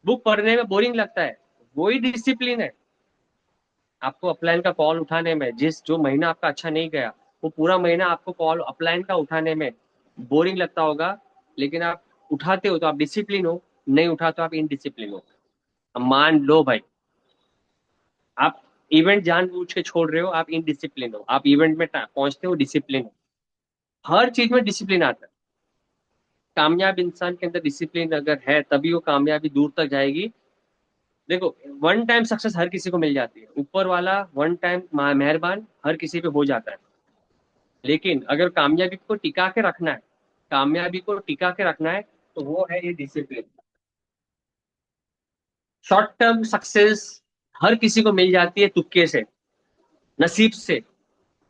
बोरिंग लगता है, वही डिसिप्लिन है। आपको अपलाइन का कॉल उठाने में, जिस जो महीना आपका अच्छा नहीं गया, वो पूरा महीना आपको कॉल अपलाइन का उठाने में बोरिंग लगता होगा, लेकिन आप उठाते हो तो आप डिसिप्लिन हो, नहीं उठा तो आप इनडिसिप्लिन हो। अब मान लो भाई, आप इवेंट जानबूझ के छोड़ रहे हो, आप इनडिसिप्लिन हो। आप इवेंट में पहुंचते हो, डिसिप्लिन हो। हर चीज में डिसिप्लिन आता है। कामयाब इंसान के अंदर डिसिप्लिन अगर है, तभी वो कामयाबी दूर तक जाएगी। देखो, वन टाइम सक्सेस हर किसी को मिल जाती है, ऊपर वाला वन टाइम मेहरबान हर किसी पे हो जाता है। लेकिन अगर कामयाबी को टिका के रखना है, कामयाबी को टिका के रखना है, तो वो है ये डिसिप्लिन। शॉर्ट टर्म सक्सेस हर किसी को मिल जाती है तुक्के से, नसीब से।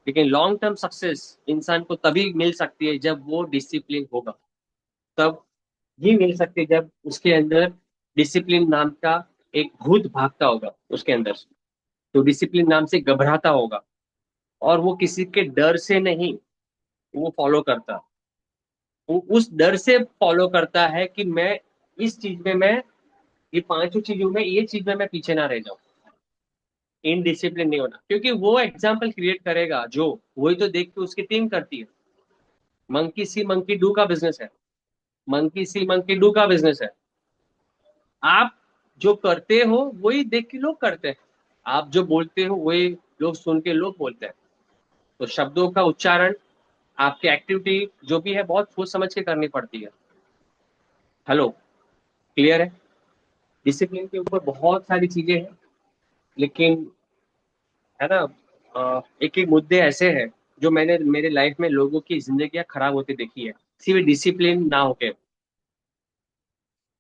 लेकिन लॉन्ग टर्म सक्सेस इंसान को तभी मिल सकती है जब वो डिसिप्लिन होगा। तब ही मिल सकती है जब उसके अंदर डिसिप्लिन नाम का एक भूत भागता होगा उसके अंदर से। तो डिसिप्लिन नाम से घबराता होगा, और वो किसी के डर से नहीं, वो फॉलो करता, वो उस डर से फॉलो करता है कि मैं इस चीज में, मैं ये पांचों चीजों में, ये चीज में मैं पीछे ना रह जाऊं। इनडिसिप्लिन नहीं होना, क्योंकि वो एग्जाम्पल क्रिएट करेगा जो, वही तो देख के उसकी टीम करती है। मंकी सी मंकी डू का बिजनेस है। मंकी सी मंकी डू का बिजनेस है। आप जो करते हो वही देख के लोग करते हैं। आप जो बोलते हो वही लोग सुन के लोग बोलते हैं। तो शब्दों का उच्चारण, आपकी एक्टिविटी जो भी है, बहुत सोच समझ के करनी पड़ती है। हेलो, क्लियर है? डिसिप्लिन के ऊपर बहुत सारी चीजें हैं, लेकिन है ना, एक एक मुद्दे ऐसे हैं जो मैंने मेरे लाइफ में लोगों की जिंदगियां खराब होती देखी है, सिर्फ डिसिप्लिन ना होके।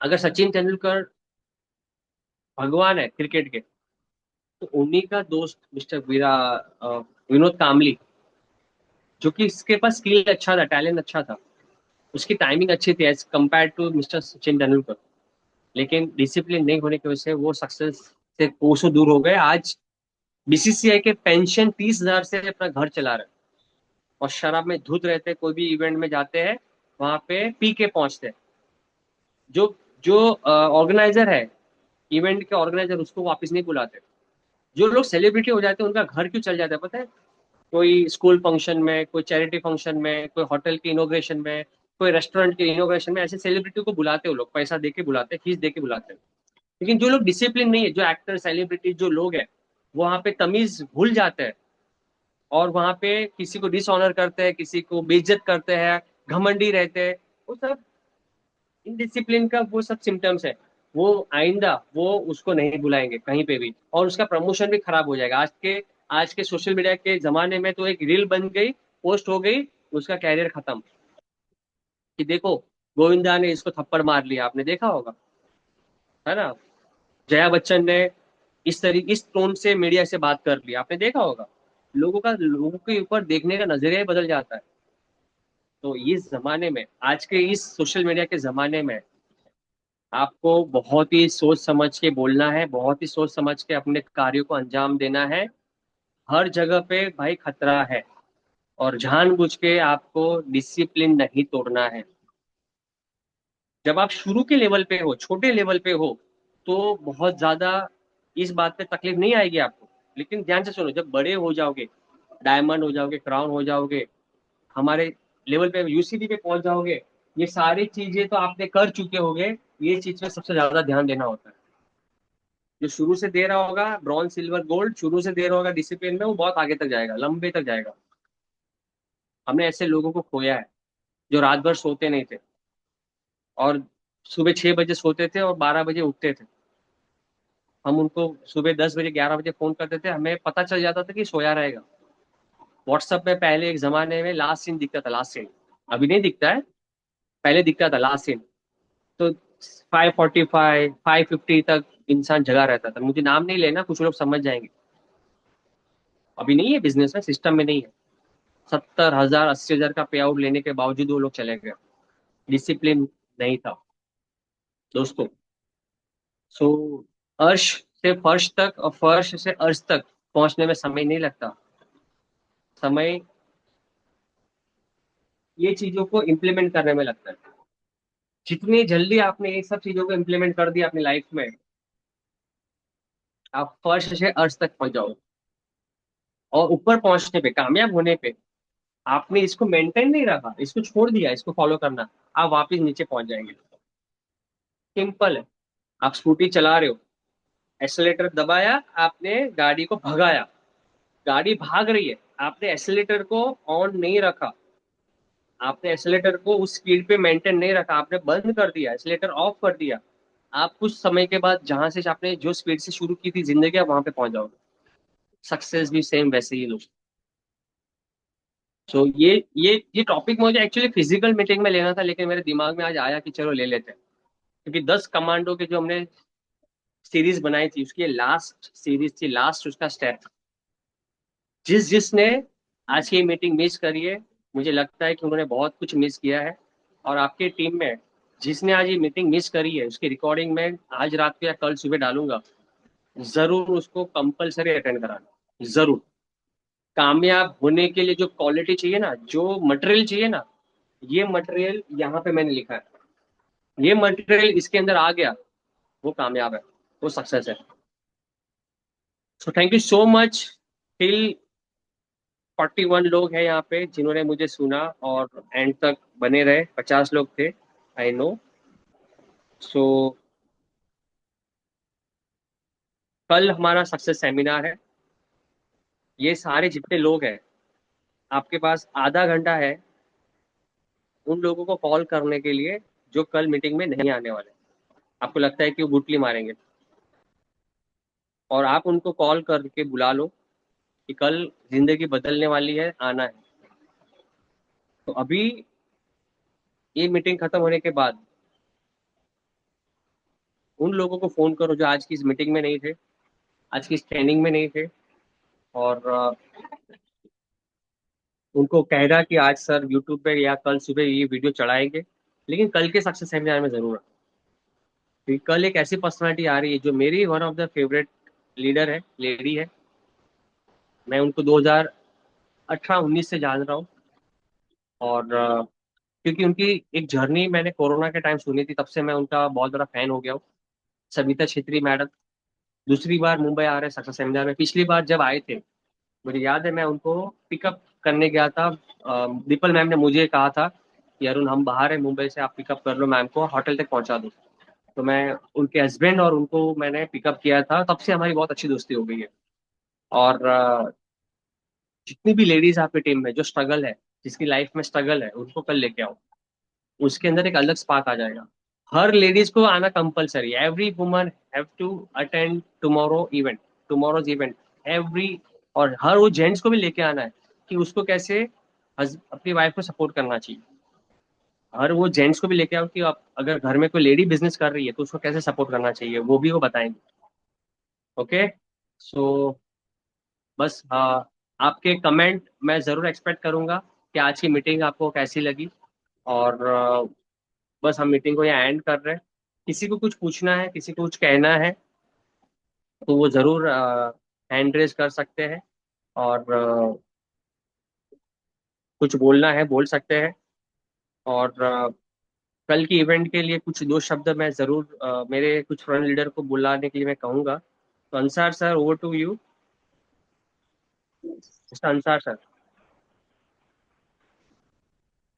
अगर सचिन तेंदुलकर भगवान है क्रिकेट के, तो उन्हीं का दोस्त मिस्टर विनोद कामली, जो कि इसके पास स्किल अच्छा था, टैलेंट अच्छा था, उसकी टाइमिंग अच्छी थी as compare to mister Sachin Tendulkar. लेकिन डिसिप्लिन नहीं होने की वजह से वो सक्सेस से कोसों दूर हो गए। आज बीसीसीआई के पेंशन 30,000 से अपना घर चला रहे हैं, और शराब में धुत रहते, कोई भी इवेंट में जाते हैं वहां पे पी के पहुंचते हैं। जो जो ऑर्गेनाइजर है, इवेंट के ऑर्गेनाइजर, उसको वापस नहीं बुलाते। जो लोग सेलिब्रिटी हो जाते हैं उनका घर क्यों चल जाता है पता है? कोई स्कूल फंक्शन में, कोई चैरिटी फंक्शन में, कोई होटल के इनोग्रेशन में, कोई रेस्टोरेंट के इनोग्रेशन में, ऐसे सेलिब्रिटी को बुलाते हो लोग, पैसा दे के बुलाते हैं, फीस दे के बुलाते हैं। लेकिन जो लोग डिसिप्लिन नहीं है, जो एक्टर सेलिब्रिटी जो लोग हैं, वो वहां पे तमीज भूल जाते हैं, और वहां पे किसी को डिसऑनर करते हैं, किसी को बेइज्जत करते हैं, घमंडी रहते हैं। वो सब इनडिसिप्लिन का वो सब सिम्टम्स है। वो आइंदा वो उसको नहीं बुलाएंगे कहीं पे भी, और उसका प्रमोशन भी खराब हो जाएगा। आज के सोशल मीडिया के जमाने में तो एक रील बन गई, पोस्ट हो गई, उसका कैरियर खत्म। कि देखो, गोविंदा ने इसको थप्पड़ मार लिया, आपने देखा होगा, है ना? जया बच्चन ने इस टोन से मीडिया से बात कर लिया, आपने देखा होगा। लोगों के ऊपर देखने का नजरिया ही बदल जाता है। तो इस जमाने में, आज के इस सोशल मीडिया के जमाने में, आपको बहुत ही सोच समझ के बोलना है, बहुत ही सोच समझ के अपने कार्यों को अंजाम देना है। हर जगह पे भाई खतरा है, और जानबूझ के आपको डिसिप्लिन नहीं तोड़ना है। जब आप शुरू के लेवल पे हो, छोटे लेवल पे हो, तो बहुत ज्यादा इस बात पे तकलीफ नहीं आएगी आपको। लेकिन ध्यान से सुनो, जब बड़े हो जाओगे, डायमंड हो जाओगे, क्राउन हो जाओगे, हमारे लेवल पे यूसीबी पे पहुंच जाओगे, ये सारी चीजें तो आपने कर चुके होगे। ये चीज पे सबसे ज्यादा ध्यान देना होता है। जो शुरू से दे रहा होगा ब्रॉन्ज सिल्वर गोल्ड, शुरू से दे रहा होगा डिसिप्लिन में, वो बहुत आगे तक जाएगा, लंबे तक जाएगा। हमने ऐसे लोगों को खोया है जो रात भर सोते नहीं थे, और सुबह 6 बजे सोते थे और 12 बजे उठते थे। हम उनको सुबह 10 बजे 11 बजे फोन करते थे, हमें पता चल जाता था कि सोया रहेगा। व्हाट्सएप में पहले एक जमाने में लास्ट सीन दिखता था, लास्ट सीन। अभी नहीं दिखता है, पहले दिखता था लास्ट सीन। तो 5:45 5:50 तक इंसान जगा रहता था। मुझे नाम नहीं लेना, कुछ लोग समझ जाएंगे। अभी नहीं है, बिजनेस में, सिस्टम में नहीं है। 70,000 80,000 का पे आउट लेने के बावजूद वो लोग चले गए। डिसिप्लिन नहीं था दोस्तों। सो अर्श से फर्श तक और फर्श से अर्श तक पहुंचने में समय नहीं लगता। समय ये चीजों को इम्प्लीमेंट करने में लगता है। जितनी जल्दी आपने ये सब चीजों को इम्प्लीमेंट कर दिया अपनी लाइफ में, आप फर्श से अर्श तक पहुंच जाओगे। और ऊपर पहुंचने पे, कामयाब होने पे, आपने इसको मेंटेन नहीं रखा, इसको छोड़ दिया, इसको फॉलो करना, आप वापस नीचे पहुंच जाएंगे। सिंपल है। आप स्कूटी चला रहे हो, एक्सेलेटर दबाया, आपने गाड़ी को भगाया, गाड़ी भाग रही है, आपने एक्सेलेटर को ऑन नहीं रखा, आपने एक्सेलेटर को उस स्पीड पे मेंटेन नहीं रखा, आपने बंद कर दिया, एक्सेलेटर ऑफ कर दिया। आप कुछ समय के बाद जहां से आपने जो स्पीड से शुरू की थी जिंदगी, आप वहां पे पहुंच जाओगे। सक्सेस भी सेम वैसे ही लोग। सो ये टॉपिक मुझे एक्चुअली फिजिकल मीटिंग में लेना था, लेकिन मेरे दिमाग में आज आया कि चलो ले लेते हैं। क्योंकि 10 कमांडो के जो हमने सीरीज बनाई थी, उसकी लास्ट सीरीज थी, लास्ट उसका स्टेप। जिसने आज की मीटिंग मिस करी है, मुझे लगता है कि उन्होंने बहुत कुछ मिस किया है। और आपके टीम में जिसने आज ये मीटिंग मिस करी है, उसकी रिकॉर्डिंग में आज रात को या कल सुबह डालूंगा। जरूर उसको कंपलसरी अटेंड कराना, जरूर। कामयाब होने के लिए जो क्वालिटी चाहिए ना, जो मटेरियल चाहिए ना, ये मटेरियल यहाँ पे मैंने लिखा है। ये मटेरियल इसके अंदर आ गया, वो कामयाब है, वो सक्सेस है। So thank you so much. Till 41 लोग हैं यहाँ पे जिन्होंने मुझे सुना और एंड तक बने रहे। 50 लोग थे, आई नो। सो कल हमारा सक्सेस सेमिनार है। ये सारे जितने लोग हैं, आपके पास आधा घंटा है उन लोगों को कॉल करने के लिए जो कल मीटिंग में नहीं आने वाले। आपको लगता है कि वो गुटली मारेंगे, और आप उनको कॉल करके बुला लो कि कल जिंदगी बदलने वाली है, आना है। तो अभी ये मीटिंग खत्म होने के बाद उन लोगों को फोन करो जो आज की इस मीटिंग में नहीं थे, आज की इस ट्रेनिंग में नहीं थे, और उनको कहना कि आज सर यूट्यूब पे या कल सुबह ये वीडियो चढ़ाएंगे, लेकिन कल के सक्सेस सेमिनार में जरूर। क्योंकि कल एक ऐसी पर्सनालिटी आ रही है जो मेरी one of the favourite leader है, लेडी है। मैं उनको 2018-19 से जान रहा हूँ। और क्योंकि उनकी एक जर्नी मैंने कोरोना के टाइम सुनी थी, तब से मैं उनका बहुत बड़ा फैन हो गया हूँ। सविता छेत्री मैडम दूसरी बार मुंबई आ रहे सक्सेस सेमिनार में। पिछली बार जब आए थे, मुझे याद है, मैं उनको पिकअप करने गया था। दीपल मैम ने मुझे कहा था कि अरुण हम बाहर हैं मुंबई से, आप पिकअप कर लो मैम को, होटल तक पहुंचा दो। तो मैं उनके हस्बैंड और उनको मैंने पिकअप किया था, तब से हमारी बहुत अच्छी दोस्ती हो गई है। और जितनी भी लेडीज आपकी टीम में जो स्ट्रगल है, जिसकी लाइफ में स्ट्रगल है, उनको कल लेके आओ। उसके अंदर एक अलग स्पार्क आ जाएगा। हर लेडीज को आना compulsory, every woman have to attend tomorrow event, tomorrow's event, every. और हर वो जेंट्स को भी लेके आना है कि उसको कैसे अपनी वाइफ को सपोर्ट करना चाहिए। हर वो जेंट्स को भी लेके आओ कि आप अगर घर में कोई लेडी बिजनेस कर रही है तो उसको कैसे सपोर्ट करना चाहिए, वो भी वो बताएंगे। ओके। सो बस आपके कमेंट मैं ज़रूर एक्सपेक्ट करूंगा कि आज की मीटिंग आपको कैसी लगी। और बस हम मीटिंग को यहाँ एंड कर रहे हैं। किसी को कुछ पूछना है, किसी को कुछ कहना है, तो वो ज़रूर हैंड रेज कर सकते हैं। और कुछ बोलना है बोल सकते हैं। और कल की इवेंट के लिए कुछ दो शब्द मैं ज़रूर मेरे कुछ फ्रेंड लीडर को बुलाने के लिए मैं कहूँगा। तो Ansar sir, over to you. Mister Ansar sir,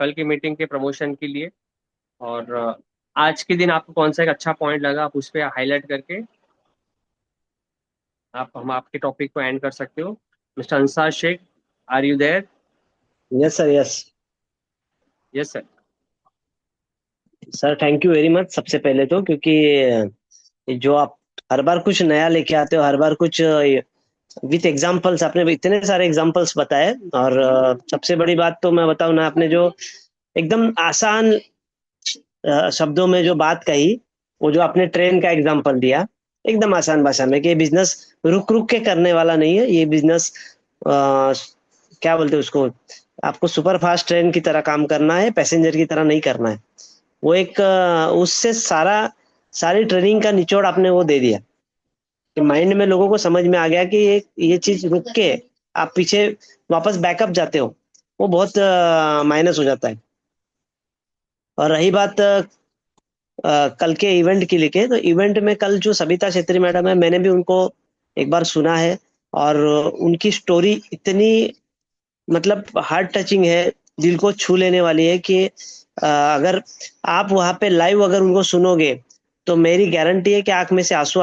कल की मीटिंग के प्रमोशन के लिए, और आज के दिन आपको कौन सा एक अच्छा पॉइंट लगा, आप उस पर हाईलाइट करके आप हम आपके टॉपिक को एंड कर सकते हो। Mister Ansar Shaikh, are you there? Yes sir, yes. Yes sir. Sir thank you very much, सबसे पहले तो क्योंकि जो आप हर बार कुछ नया लेके आते हो, हर बार कुछ विथ एग्जांपल्स, आपने इतने सारे एग्जांपल्स बताए। और सबसे बड़ी बात तो मैं बताऊं ना, आपने जो एकदम आसान शब्दों में जो बात कही, वो जो आपने ट्रेन का एग्जांपल दिया, एकदम आसान भाषा में, कि ये बिजनेस रुक रुक के करने वाला नहीं है। ये बिजनेस क्या बोलते हैं उसको, आपको सुपर फास्ट ट्रेन की तरह काम करना है, पैसेंजर की तरह नहीं करना है। वो एक उससे सारी ट्रेनिंग का निचोड़ आपने वो दे दिया, कि माइंड में लोगों को समझ में आ गया कि ये चीज रुक के आप पीछे वापस बैकअप जाते हो, वो बहुत माइनस हो जाता है। और रही बात कल के इवेंट की लेके, तो इवेंट में कल जो सबिता छेत्री मैडम है, मैंने भी उनको एक बार सुना है। और उनकी स्टोरी इतनी, मतलब हार्ट टचिंग है, दिल को छू लेने वाली है कि अगर आप वहां पे लाइव अगर उनको सुनोगे, तो मेरी गारंटी है कि आंख में से आंसू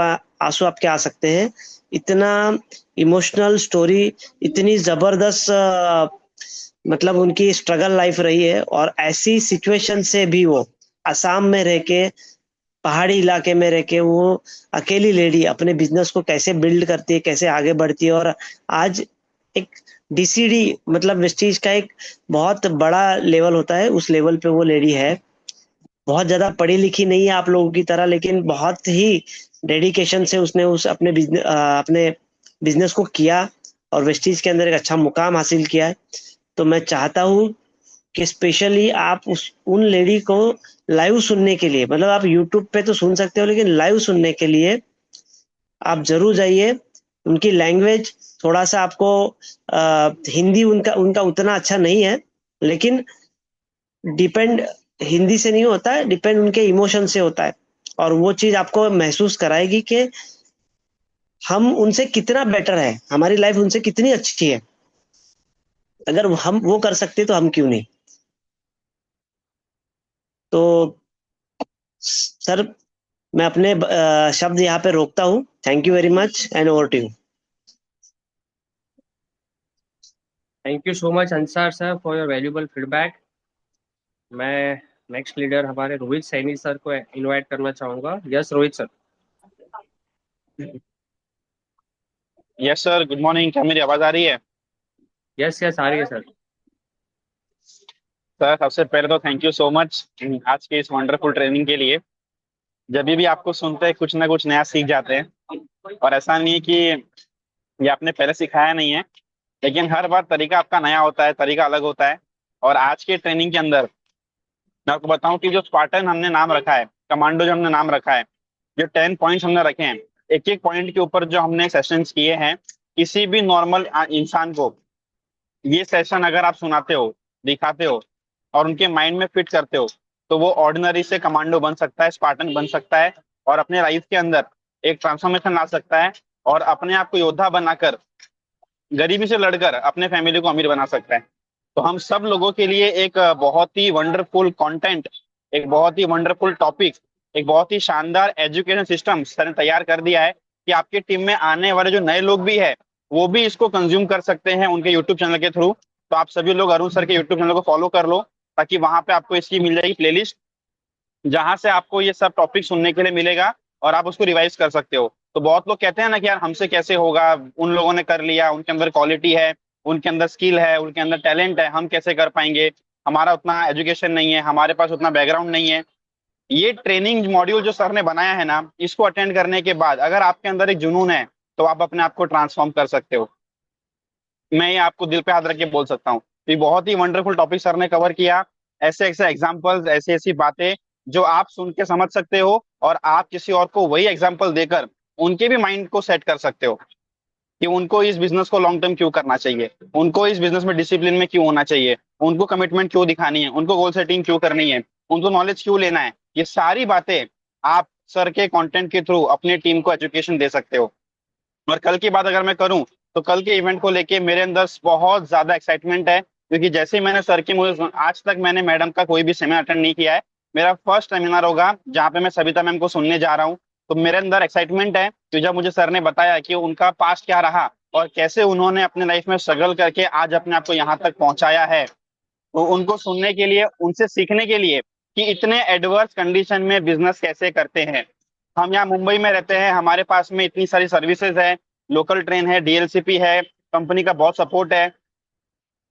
आपके आ सकते हैं। इतना इमोशनल स्टोरी, इतनी जबरदस्त मतलब उनकी स्ट्रगल लाइफ रही है। और ऐसी सिचुएशन से भी वो असम में रह के, पहाड़ी इलाके में रह के, वो अकेली लेडी अपने बिजनेस को कैसे बिल्ड करती है, कैसे आगे बढ़ती है। और आज एक डीसीडी, मतलब वेस्टीज का एक बहुत बड़ा लेवल होता है, उस लेवल पे वो लेडी है। बहुत ज्यादा पढ़ी लिखी नहीं है आप लोगों की तरह, लेकिन बहुत ही डेडिकेशन से उसने उस अपने बिजनेस को किया, और वेस्टीज के अंदर एक अच्छा मुकाम हासिल किया है। तो मैं चाहता हूँ कि स्पेशली आप उस उन लेडी को लाइव सुनने के लिए, मतलब आप यूट्यूब पे तो सुन सकते हो, लेकिन लाइव सुनने के लिए आप जरूर जाइए। उनकी लैंग्वेज थोड़ा सा आपको हिंदी उनका उनका उतना अच्छा नहीं है, लेकिन डिपेंड हिंदी से नहीं होता है, डिपेंड उनके इमोशन से होता है। और वो चीज आपको महसूस कराएगी कि हम उनसे कितना बेटर है, हमारी लाइफ उनसे कितनी अच्छी है। अगर हम वो कर सकते तो हम क्यों नहीं। तो सर, मैं अपने शब्द यहाँ पे रोकता हूँ। Thank you very much and over to you. Thank you so much Ansar sir for your valuable feedback. मैं नेक्स्ट लीडर हमारे रोहित सैनी सर को इनवाइट करना चाहूंगा। Yes Rohit sir. Yes sir, good morning. क्या मेरी आवाज आ रही है? यस यस आ रही है सर। सर सबसे पहले तो थैंक यू सो मच आज के इस वंडरफुल ट्रेनिंग के लिए। जब भी आपको सुनते हैं कुछ ना कुछ नया सीख जाते हैं। और ऐसा नहीं है कि ये आपने पहले सिखाया नहीं है, लेकिन हर बार तरीका आपका नया होता है, तरीका अलग होता है। और आज के ट्रेनिंग के अंदर मैं आपको बताऊं कि जो स्पार्टन हमने नाम रखा है, कमांडो जो हमने नाम रखा है, जो 10 पॉइंट्स हमने रखे हैं, एक एक पॉइंट के ऊपर जो हमने सेशंस किए हैं, किसी भी नॉर्मल इंसान को ये सेशन अगर आप सुनाते हो, दिखाते हो और उनके माइंड में फिट करते हो, तो वो ऑर्डिनरी से कमांडो बन सकता है, स्पार्टन बन सकता है, और अपने लाइफ के अंदर एक ट्रांसफॉर्मेशन ला सकता है, और अपने आप को योद्धा बनाकर गरीबी से लड़कर अपने फैमिली को अमीर बना सकता है। तो हम सब लोगों के लिए एक बहुत ही वंडरफुल कंटेंट, एक बहुत ही वंडरफुल टॉपिक, एक बहुत ही शानदार एजुकेशन सिस्टम सर ने तैयार कर दिया है कि आपकी टीम में आने वाले जो नए लोग भी है, वो भी इसको कंज्यूम कर सकते हैं उनके यूट्यूब चैनल के थ्रू। तो आप सभी लोग अरुण सर के यूट्यूब चैनल को फॉलो कर लो, ताकि वहां पे आपको इसकी मिल जाएगी प्लेलिस्ट, जहां से आपको ये सब टॉपिक सुनने के लिए मिलेगा और आप उसको रिवाइज कर सकते हो। तो बहुत लोग कहते हैं ना कि यार हमसे कैसे होगा, उन लोगों ने कर लिया, उनके अंदर क्वालिटी है, उनके अंदर स्किल है, उनके अंदर टैलेंट है, हम कैसे कर पाएंगे, हमारा उतना एजुकेशन नहीं है, हमारे पास उतना बैकग्राउंड नहीं है। ये ट्रेनिंग मॉड्यूल जो सर ने बनाया है ना, इसको अटेंड करने के बाद अगर आपके अंदर एक जुनून है, तो आप अपने आप को ट्रांसफॉर्म कर सकते हो। मैं ये आपको दिल पे हाथ रख के बोल सकता हूँ। तो ये बहुत ही वंडरफुल टॉपिक सर ने कवर किया। ऐसे ऐसे एग्जाम्पल्स, ऐसी ऐसी बातें जो आप सुन के समझ सकते हो, और आप किसी और को वही एग्जाम्पल देकर उनके भी माइंड को सेट कर सकते हो कि उनको इस बिजनेस को लॉन्ग टर्म क्यों करना चाहिए, उनको इस बिजनेस में डिसिप्लिन में क्यों होना चाहिए, उनको कमिटमेंट क्यों दिखानी है, उनको गोल सेटिंग क्यों करनी है, उनको नॉलेज क्यों लेना है। ये सारी बातें आप सर के कंटेंट के थ्रू अपनी टीम को एजुकेशन दे सकते हो। और कल की बात अगर मैं करूं, तो कल के इवेंट को लेके मेरे अंदर बहुत ज्यादा एक्साइटमेंट है, क्योंकि जैसे ही मैंने सर की मुझे आज तक मैंने मैडम का कोई भी सेमिनार अटेंड नहीं किया है, मेरा फर्स्ट सेमिनार होगा जहाँ पे मैं सविता मैम को सुनने जा रहा हूँ। तो मेरे अंदर एक्साइटमेंट है कि जब मुझे सर ने बताया कि उनका पास्ट क्या रहा और कैसे उन्होंने अपने लाइफ में स्ट्रगल करके आज अपने आप को यहाँ तक पहुंचाया है, तो उनको सुनने के लिए, उनसे सीखने के लिए कि इतने एडवर्स कंडीशन में बिजनेस कैसे करते हैं। हम यहाँ मुंबई में रहते हैं, हमारे पास में इतनी सारी सर्विसेज है, लोकल ट्रेन है, डीएलसीपी है, कंपनी का बहुत सपोर्ट है।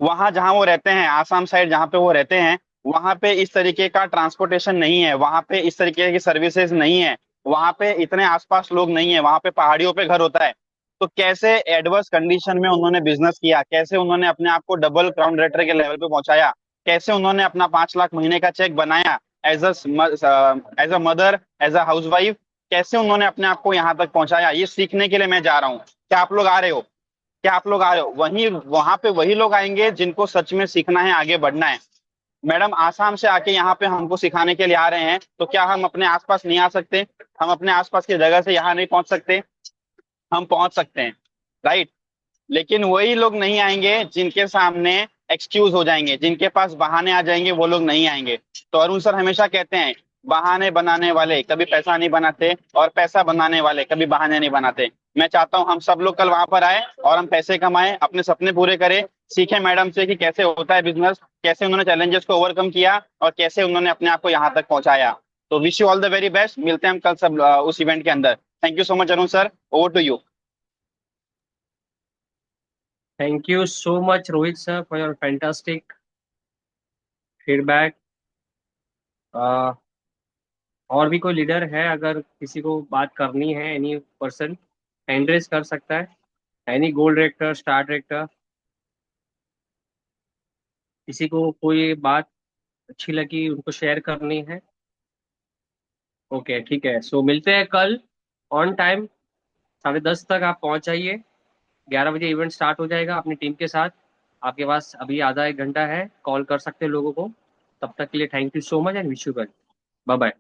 वहां जहां वो रहते हैं, आसाम साइड जहां पे वो रहते हैं, वहां पे इस तरीके का ट्रांसपोर्टेशन नहीं है, वहां पे इस तरीके की सर्विसेज नहीं है, वहां पे इतने आसपास लोग नहीं है, वहां पे पहाड़ियों पे घर होता है। तो कैसे एडवर्स कंडीशन में उन्होंने बिजनेस किया, कैसे उन्होंने अपने आप को डबल क्राउन रेटर के लेवल पे पहुंचाया, कैसे उन्होंने अपना 5 लाख महीने का चेक बनाया as a mother, as a housewife, कैसे उन्होंने अपने आप को यहाँ तक पहुंचाया, ये सीखने के लिए मैं जा रहा हूँ। क्या आप लोग आ रहे हो? क्या आप लोग आ रहे हो? वहीं वहां पे वही लोग आएंगे जिनको सच में सीखना है, आगे बढ़ना है। मैडम आसाम से आके यहाँ पे हमको सिखाने के लिए आ रहे हैं, तो क्या हम अपने आसपास नहीं आ सकते? हम अपने आसपास की जगह से यहाँ नहीं पहुंच सकते? हम पहुंच सकते हैं, राइट। लेकिन वही लोग नहीं आएंगे जिनके सामने एक्सक्यूज हो जाएंगे, जिनके पास बहाने आ जाएंगे, वो लोग नहीं आएंगे। तो अरुण सर हमेशा कहते हैं, बहाने बनाने वाले कभी पैसा नहीं बनाते और पैसा बनाने वाले कभी बहाने नहीं बनाते। मैं चाहता हूं हम सब लोग कल वहां पर आए और हम पैसे कमाएं, अपने सपने पूरे करें, सीखें मैडम से कि कैसे होता है बिजनेस, कैसे उन्होंने चैलेंजेस को ओवरकम किया और कैसे उन्होंने अपने आप को यहाँ तक पहुंचाया। तो wish you all the very best, मिलते हैं हम कल सब उस इवेंट के अंदर। Thank you so much Arun sir, over to you. Thank you so much, Rohit sir, for your fantastic feedback. और भी कोई लीडर है, अगर किसी को बात करनी है, एनी पर्सन हैंड रेज कर सकता है। Any gold director, star director, किसी को कोई बात अच्छी लगी, उनको शेयर करनी है? ओके, ठीक है। सो मिलते हैं कल ऑन टाइम, 10:30 तक आप पहुंच जाइए। 11 बजे इवेंट स्टार्ट हो जाएगा अपनी टीम के साथ। आपके पास अभी आधा एक घंटा है, कॉल कर सकते हैं लोगों को। तब तक के लिए thank you so much and wish you well. Bye bye.